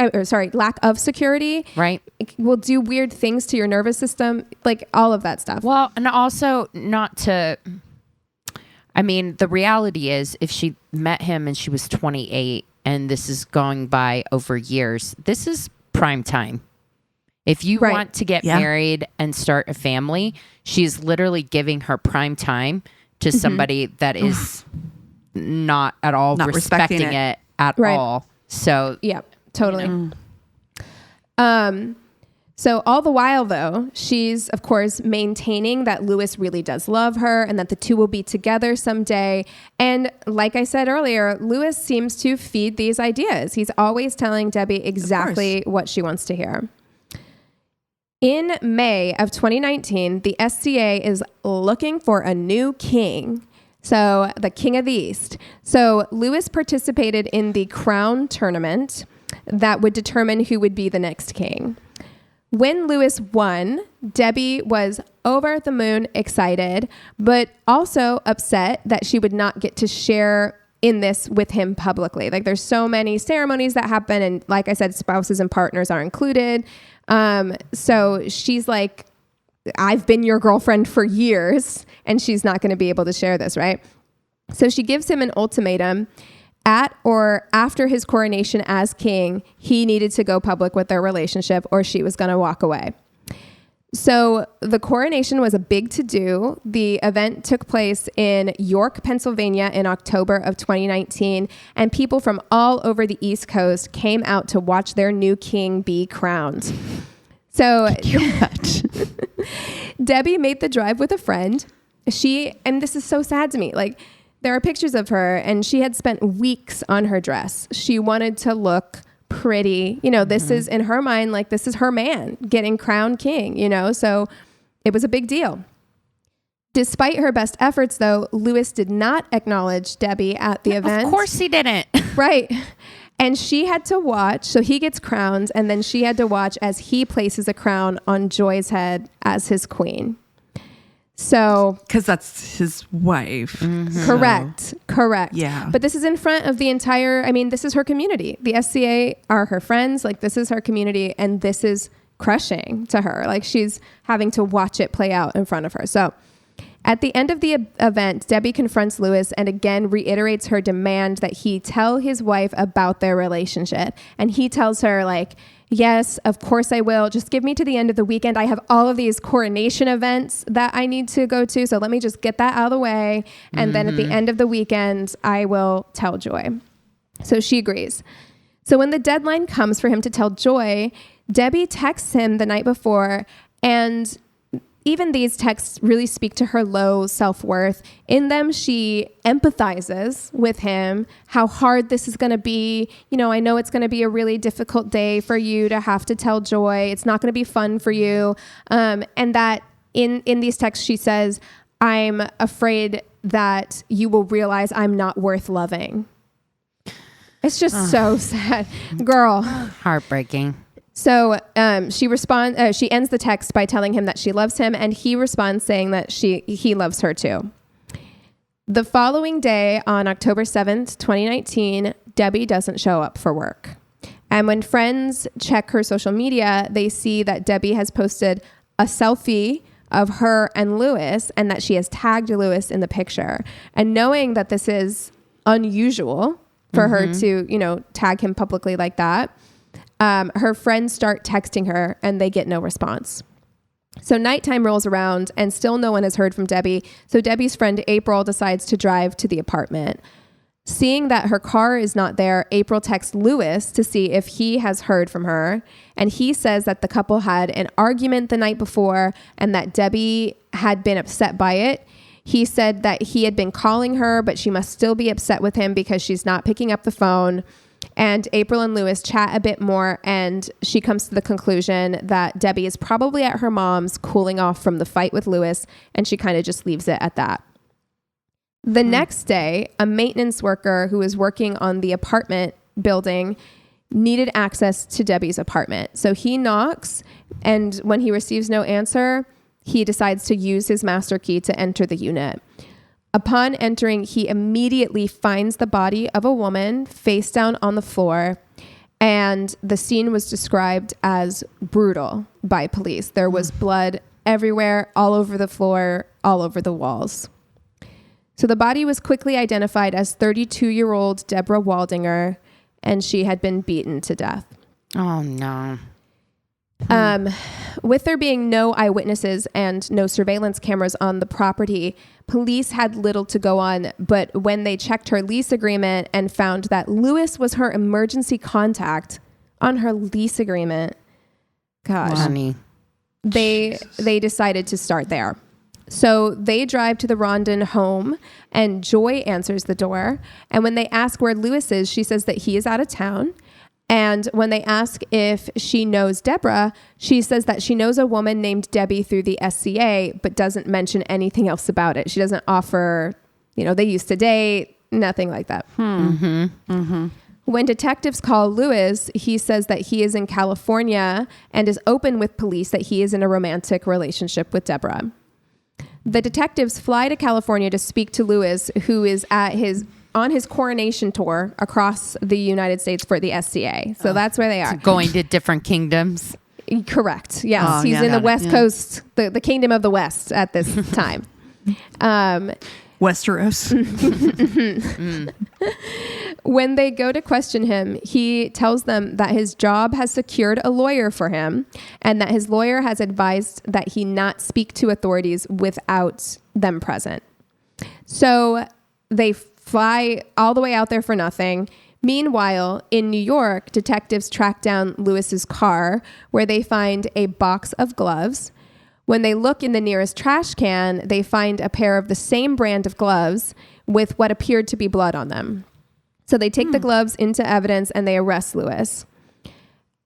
Right. It will do weird things to your nervous system, like all of that stuff. Well, and also the reality is if she met him and she was 28 and this is going by over years, this is prime time. If you want to get married and start a family, she's literally giving her prime time to somebody that is not at all respecting it at all. So, yeah, totally. So all the while, though, she's, of course, maintaining that Lewis really does love her and that the two will be together someday. And like I said earlier, Lewis seems to feed these ideas. He's always telling Debbie exactly what she wants to hear. In May of 2019, the SCA is looking for a new king. So the King of the East. So Lewis participated in the crown tournament that would determine who would be the next king. When Lewis won, Debbie was over the moon excited, but also upset that she would not get to share in this with him publicly. Like there's so many ceremonies that happen. And like I said, spouses and partners are included. So she's like, I've been your girlfriend for years and she's not going to be able to share this, right? So she gives him an ultimatum. At or after his coronation as king, he needed to go public with their relationship or she was going to walk away. So the coronation was a big to-do. The event took place in York, Pennsylvania in October of 2019, and people from all over the East Coast came out to watch their new king be crowned. So Debbie made the drive with a friend. And this is so sad to me, like there are pictures of her and she had spent weeks on her dress. She wanted to look pretty, this is in her mind, like this is her man getting crowned king, so it was a big deal. Despite her best efforts though, Lewis did not acknowledge Debbie at the event. Of course he didn't. Right. And she had to watch, so he gets crowned and then she had to watch as he places a crown on Joy's head as his queen. So, because that's his wife. Correct. Yeah. But this is in front of the entire, this is her community. The SCA are her friends. Like this is her community and this is crushing to her. Like she's having to watch it play out in front of her. So at the end of the event, Debbie confronts Lewis and again reiterates her demand that he tell his wife about their relationship. And he tells her like, yes, of course I will. Just give me to the end of the weekend. I have all of these coronation events that I need to go to. So let me just get that out of the way. And then at the end of the weekend, I will tell Joy. So she agrees. So when the deadline comes for him to tell Joy, Debbie texts him the night before and even these texts really speak to her low self-worth. In them, she empathizes with him, how hard this is going to be. You know, I know it's going to be a really difficult day for you to have to tell Joy. It's not going to be fun for you. And that in these texts, she says, I'm afraid that you will realize I'm not worth loving. It's just so sad. Girl. Heartbreaking. So she ends the text by telling him that she loves him, and he responds saying that he loves her too. The following day, on October 7th, 2019, Debbie doesn't show up for work. And when friends check her social media, they see that Debbie has posted a selfie of her and Lewis, and that she has tagged Lewis in the picture. And knowing that this is unusual for her to, you know, tag him publicly like that, her friends start texting her and they get no response. So nighttime rolls around and still no one has heard from Debbie. So Debbie's friend April decides to drive to the apartment. Seeing that her car is not there, April texts Lewis to see if he has heard from her. And he says that the couple had an argument the night before and that Debbie had been upset by it. He said that he had been calling her, but she must still be upset with him because she's not picking up the phone. And April and Lewis chat a bit more, and she comes to the conclusion that Debbie is probably at her mom's cooling off from the fight with Lewis, and she kind of just leaves it at that. The next day, a maintenance worker who was working on the apartment building needed access to Debbie's apartment. So he knocks, and when he receives no answer, he decides to use his master key to enter the unit. Upon entering, he immediately finds the body of a woman face down on the floor, and the scene was described as brutal by police. There was blood everywhere, all over the floor, all over the walls. So the body was quickly identified as 32-year-old Deborah Waldinger, and she had been beaten to death. Oh, no. With there being no eyewitnesses and no surveillance cameras on the property, police had little to go on. But when they checked her lease agreement and found that Lewis was her emergency contact on her lease agreement, gosh, Honey. they decided to start there. So they drive to the Rondon home, and Joy answers the door. And when they ask where Lewis is, she says that he is out of town. And when they ask if she knows Deborah, she says that she knows a woman named Debbie through the SCA, but doesn't mention anything else about it. She doesn't offer, you know, they used to date, nothing like that. When detectives call Lewis, he says that he is in California and is open with police that he is in a romantic relationship with Deborah. The detectives fly to California to speak to Lewis, who is on his coronation tour across the United States for the SCA. So that's where they are. Going to different kingdoms. Correct. Yes. Oh, He's yeah, in the got it. West Yeah. Coast, the kingdom of the West at this time. Westeros. When they go to question him, he tells them that his job has secured a lawyer for him and that his lawyer has advised that he not speak to authorities without them present. So they fly all the way out there for nothing. Meanwhile, in New York, detectives track down Lewis's car where they find a box of gloves. When they look in the nearest trash can, they find a pair of the same brand of gloves with what appeared to be blood on them. So they take the gloves into evidence and they arrest Lewis.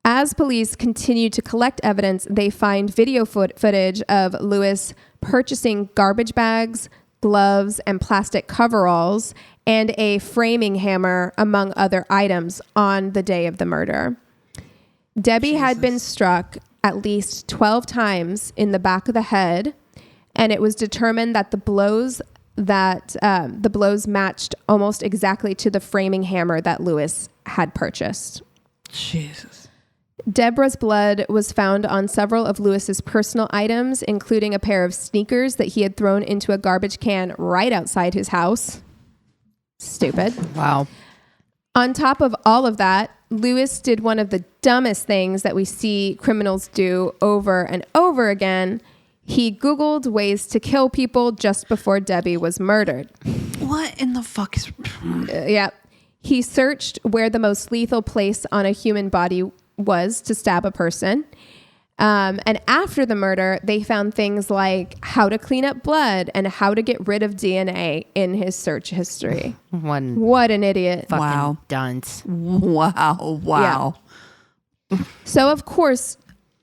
As police continue to collect evidence, they find video footage of Lewis purchasing garbage bags, gloves, and plastic coveralls, and a framing hammer, among other items, on the day of the murder. Debbie had been struck at least 12 times in the back of the head, and it was determined that the blows matched almost exactly to the framing hammer that Lewis had purchased. Jesus. Deborah's blood was found on several of Lewis's personal items, including a pair of sneakers that he had thrown into a garbage can right outside his house. Stupid. Wow. On top of all of that, Lewis did one of the dumbest things that we see criminals do over and over again. He Googled ways to kill people just before Debbie was murdered. What in the fuck is... Yeah. He searched where the most lethal place on a human body was to stab a person. And after the murder, they found things like how to clean up blood and how to get rid of DNA in his search history. What an idiot. Fucking dunce. Wow. Yeah. So, of course,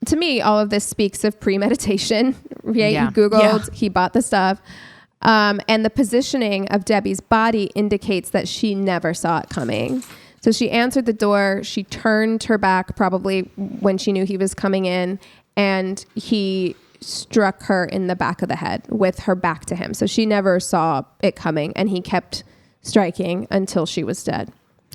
to me, all of this speaks of premeditation. Right? Yeah. He Googled, he bought the stuff. And the positioning of Debbie's body indicates that she never saw it coming. So she answered the door. She turned her back probably when she knew he was coming in, and he struck her in the back of the head with her back to him. So she never saw it coming, and he kept striking until she was dead.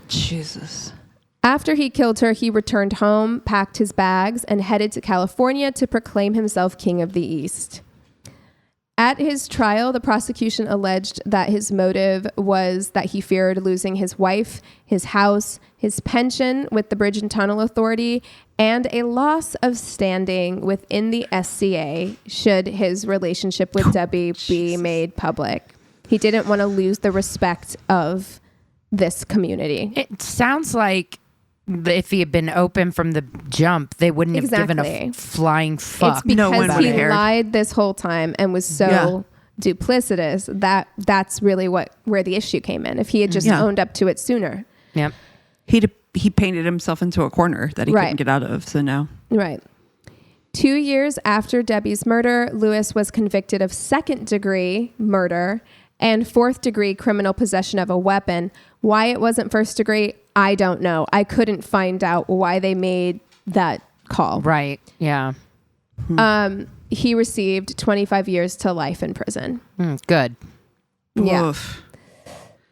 Jesus. After he killed her, he returned home, packed his bags, and headed to California to proclaim himself King of the East. At his trial, the prosecution alleged that his motive was that he feared losing his wife, his house, his pension with the Bridge and Tunnel Authority, and a loss of standing within the SCA should his relationship with Debbie be made public. He didn't want to lose the respect of this community. It sounds like if he had been open from the jump, they wouldn't have given a flying fuck. It's because No one he cared. lied this whole time and was so duplicitous that's really where the issue came in. If he had just owned up to it sooner. Yep. He painted himself into a corner that he couldn't get out of. So now. Right. 2 years after Debbie's murder, Lewis was convicted of second-degree murder and fourth-degree criminal possession of a weapon. Why it wasn't first-degree, I don't know. I couldn't find out why they made that call. Right. Yeah. He received 25 years to life in prison. Good. Yeah. Oof.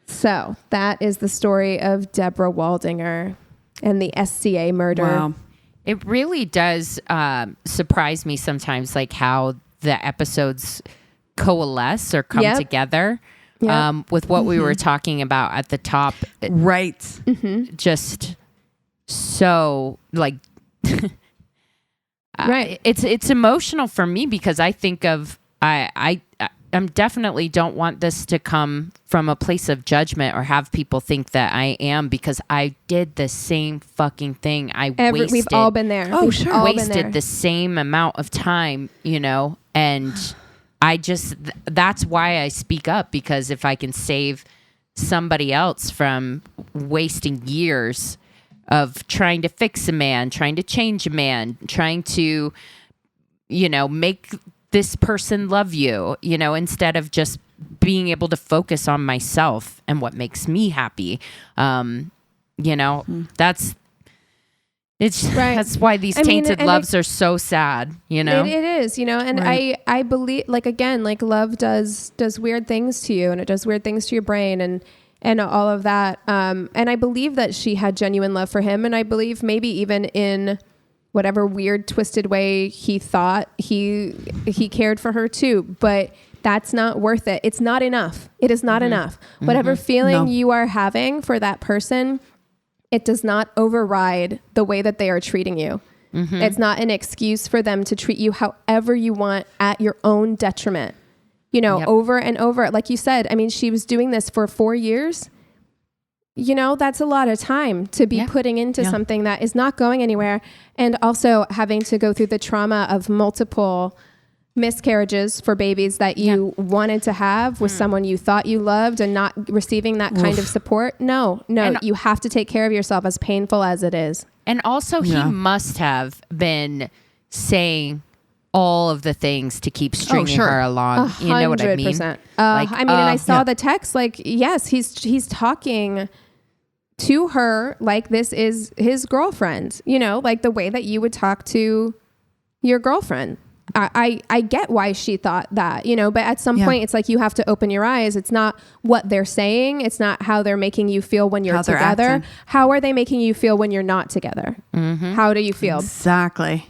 So that is the story of Deborah Waldinger and the SCA murder. Wow. It really does surprise me sometimes, like how the episodes coalesce or come together with what we were talking about at the top. Right. Just so like, right. It's emotional for me because I think of, I'm definitely don't want this to come from a place of judgment or have people think that I am, because I did the same fucking thing. We've all been there. Oh, We've sure. all been wasted there. the same amount of time, and that's why I speak up, because if I can save somebody else from wasting years of trying to fix a man, trying to change a man, trying to, make this person love you, instead of just being able to focus on myself and what makes me happy. That's why these tainted loves are so sad, It is, and right. I believe, like love does weird things to you, and it does weird things to your brain and all of that. And I believe that she had genuine love for him. And I believe maybe even in whatever weird, twisted way he thought he cared for her too, but that's not worth it. It's not enough. It is not enough. Whatever feeling you are having for that person, it does not override the way that they are treating you. It's not an excuse for them to treat you however you want at your own detriment, over and over. Like you said, I mean, she was doing this for 4 years. That's a lot of time to be putting into something that is not going anywhere. And also having to go through the trauma of multiple miscarriages for babies that you wanted to have with someone you thought you loved and not receiving that kind of support. No, and you have to take care of yourself, as painful as it is. And also he must have been saying all of the things to keep stringing her along. 100%. You know what I mean? And I saw the text, yes, he's talking to her like this is his girlfriend, like the way that you would talk to your girlfriend. I get why she thought that, but at some point it's like you have to open your eyes. It's not what they're saying. It's not how they're making you feel when you're together. How are they making you feel when you're not together? How do you feel? Exactly.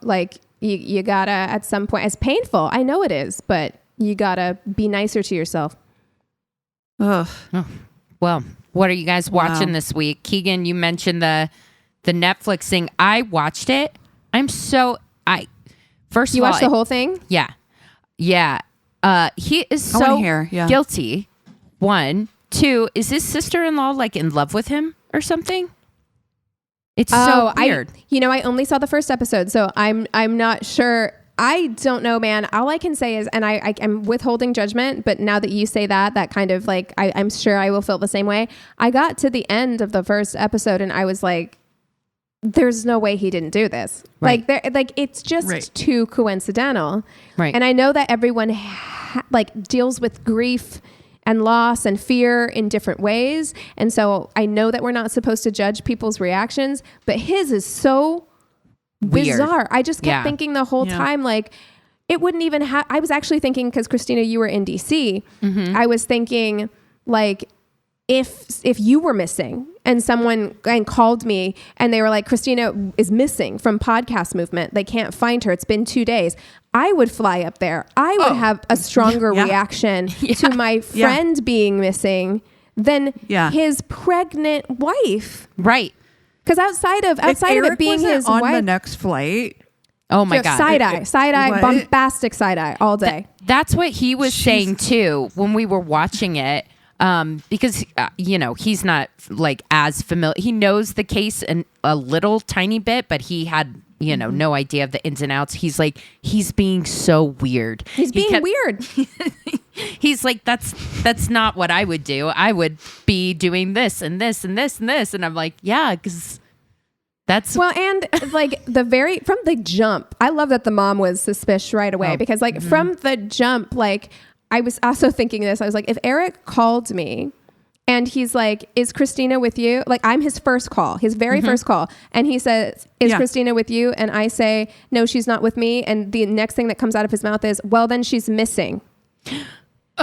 Like you gotta, at some point, it's painful. I know it is, but you gotta be nicer to yourself. Ugh. Oh. Well, what are you guys watching this week? Keegan, you mentioned the Netflix thing. I watched it. First you of all, watched the whole thing? Yeah. He is so guilty. 1, 2, is his sister-in-law in love with him or something? It's so weird. I only saw the first episode, so I'm not sure. I don't know, man. All I can say is, and I'm withholding judgment, but now that you say that kind of like, I'm sure I will feel the same way. I got to the end of the first episode and I was like, there's no way he didn't do this. Right. Like it's just too coincidental. Right. And I know that everyone deals with grief and loss and fear in different ways. And so I know that we're not supposed to judge people's reactions, but his is so weird. Bizarre. I just kept thinking the whole time, like, it wouldn't even have. I was actually thinking, because Christina, you were in DC. I was thinking, like, if you were missing and someone called me and they were like, Christina is missing from Podcast Movement, they can't find her, it's been 2 days, I would fly up there. I would have a stronger reaction to my friend being missing than his pregnant wife. Right. Because outside of it being his on wife, the next flight. Oh my God. Side eye, bombastic side eye all day. That's what he was saying too when we were watching it. Because he's not like as familiar. He knows the case a little tiny bit, but he had no idea of the ins and outs. He's like, he's being so weird. He's being weird. He's like, that's not what I would do. I would be doing this and this and this and this. And I'm like, yeah, because that's and like from the jump, I love that the mom was suspicious right away because from the jump, like I was also thinking this. I was like, if Eric called me and he's like, is Christina with you? Like, I'm his first call, his very first call. And he says, is Christina with you? And I say, no, she's not with me. And the next thing that comes out of his mouth is, well, then she's missing.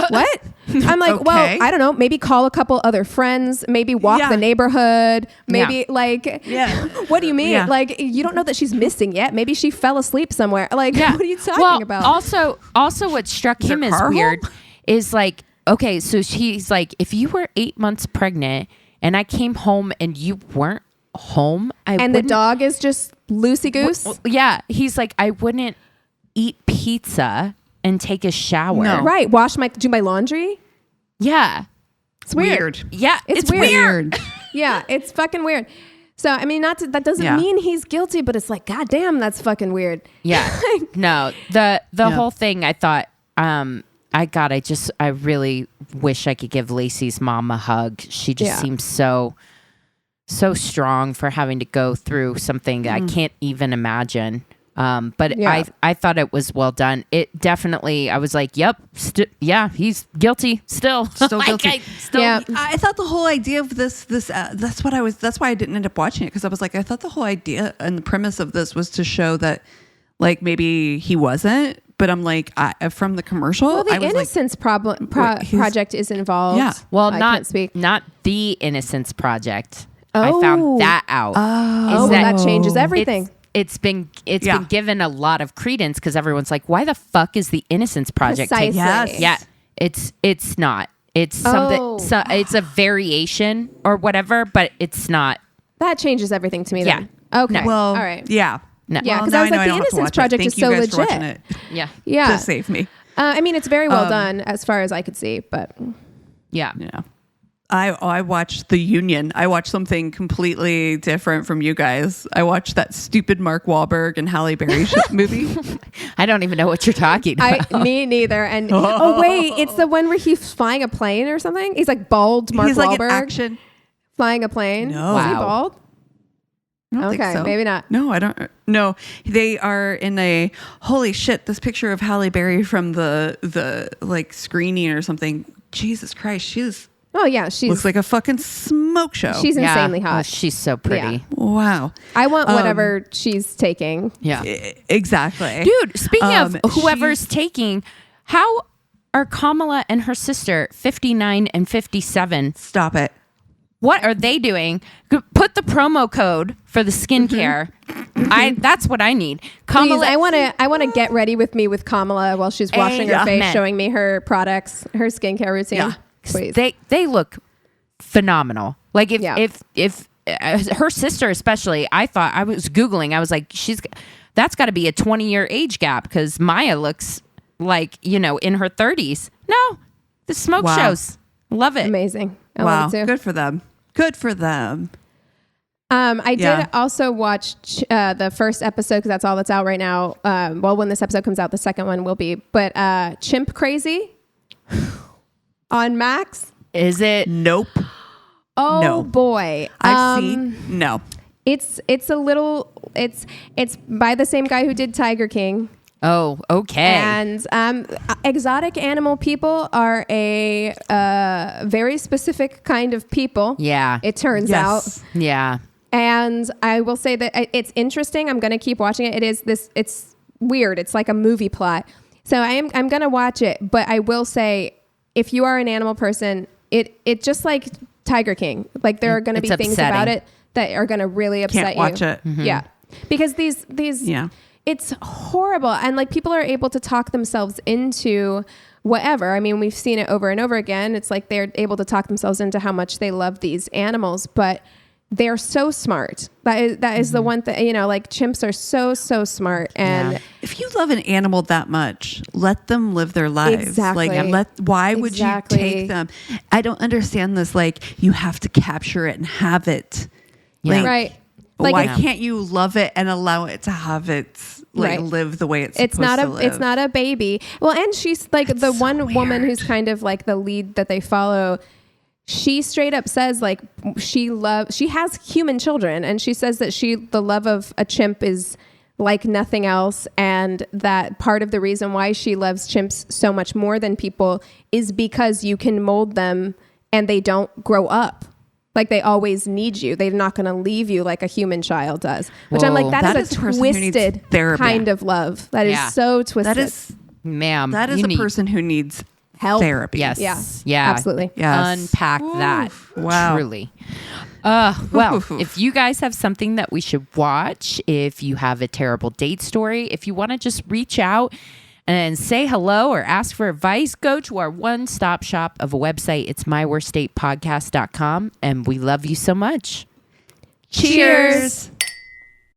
What? I'm like, well, I don't know. Maybe call a couple other friends. Maybe walk the neighborhood. Maybe what do you mean? Yeah. Like, you don't know that she's missing yet. Maybe she fell asleep somewhere. Like, what are you talking about? Also what struck him as weird is like, okay, so he's like, if you were 8 months pregnant and I came home and you weren't home, and the dog is just loosey goose. He's like, I wouldn't eat pizza and take a shower. No. Right. Do my laundry. Yeah. It's weird. Yeah. It's weird. Yeah. It's fucking weird. So, I mean, that doesn't mean he's guilty, but it's like, God damn, that's fucking weird. Yeah. No, the whole thing, I thought, I really wish I could give Lacey's mom a hug. She just seems so strong for having to go through something that I can't even imagine. But I thought it was well done. It definitely, I was like, yep, he's guilty still. Still guilty. I thought the whole idea of this, that's why I didn't end up watching it. Cause I was like, I thought the whole idea and the premise of this was to show that like maybe he wasn't, but I'm like, from the commercial, well, the Innocence Project is involved. Yeah. Well, not the Innocence Project. I found that out. That changes everything. It's been given a lot of credence because everyone's like, why the fuck is the Innocence Project? Precisely. Yes. Yeah. It's not. It's something. So it's a variation or whatever, but it's not. That changes everything to me. Then. Okay. No. Well, all right. Yeah. No. Yeah. Because I was like, the Innocence Project is so legit. Yeah. Yeah. To save me. I mean, it's very well done as far as I could see, but yeah. I watched The Union. I watched something completely different from you guys. I watched that stupid Mark Wahlberg and Halle Berry movie. I don't even know what you're talking about. Me neither. And wait, it's the one where he's flying a plane or something. He's like bald Mark Wahlberg. Like an action flying a plane. No, is he bald? I don't think so. Maybe not. No, I don't. No, they are in a holy shit. This picture of Halle Berry from the like screening or something. Jesus Christ, she's. Oh yeah, she looks like a fucking smoke show. She's insanely hot. Oh, she's so pretty. Yeah. Wow. I want whatever she's taking. Yeah, exactly. Dude, speaking of whoever's taking, how are Kamala and her sister 59 and 57? Stop it. What are they doing? Put the promo code for the skincare. That's what I need. Kamala, please, I want to get ready with me with Kamala while she's washing her face, showing me her products, her skincare routine. Yeah. Please. They look phenomenal. Like if her sister especially, I thought, I was Googling, I was like, that's got to be a 20-year age gap because Maya looks like, in her 30s. No, the smoke shows. Love it. Amazing. I wow. love it too. Good for them. Good for them. I Yeah. did also watch the first episode because that's all that's out right now. Well, when this episode comes out, the second one will be. But Chimp Crazy on Max. Is it? Nope. Oh No. boy, I've seen. No. It's by the same guy who did Tiger King. Oh, okay. And exotic animal people are a very specific kind of people. Yeah. It turns Yes. out. Yeah. And I will say that it's interesting. I'm going to keep watching it. It's weird. It's like a movie plot. So I'm going to watch it. But I will say, if you are an animal person, it just like Tiger King. Like there are going to be It's things upsetting. about it that are going to really upset Can't you. watch it. Yeah. Because these Yeah. it's horrible. And like people are able to talk themselves into whatever. I mean, we've seen it over and over again. It's like they're able to talk themselves into how much they love these animals, but they're so smart. That is the one thing, like chimps are so smart. And Yeah. If you love an animal that much, let them live their lives. Exactly. Like, why would Exactly. you take them? I don't understand this. Like, you have to capture it and have it. Yeah. Like, right. Like why if- can't you love it and allow it to have its Right. live the way it's it's supposed not to live? it's not a baby. Well, and she's like the so one woman weird. who's kind of like the lead that they follow. She straight up says like she has human children, and she says that the love of a chimp is like nothing else, and that part of the reason why she loves chimps so much more than people is because you can mold them and they don't grow up. Like they always need you. They're not going to leave you like a human child does. Which I'm Whoa. like, That is is a a person who needs twisted therapy. kind of love. That is Yeah. so twisted. Ma'am. That is you a need- person who needs Help. therapy. Yes. Yeah. Yeah. Absolutely. Yes. Unpack that. Wow. Truly. Well, Oof. if you guys have something that we should watch, if you have a terrible date story, if you want to just reach out and say hello or ask for advice, go to our one-stop shop of a website. It's myworstdatepodcast.com. And we love you so much. Cheers.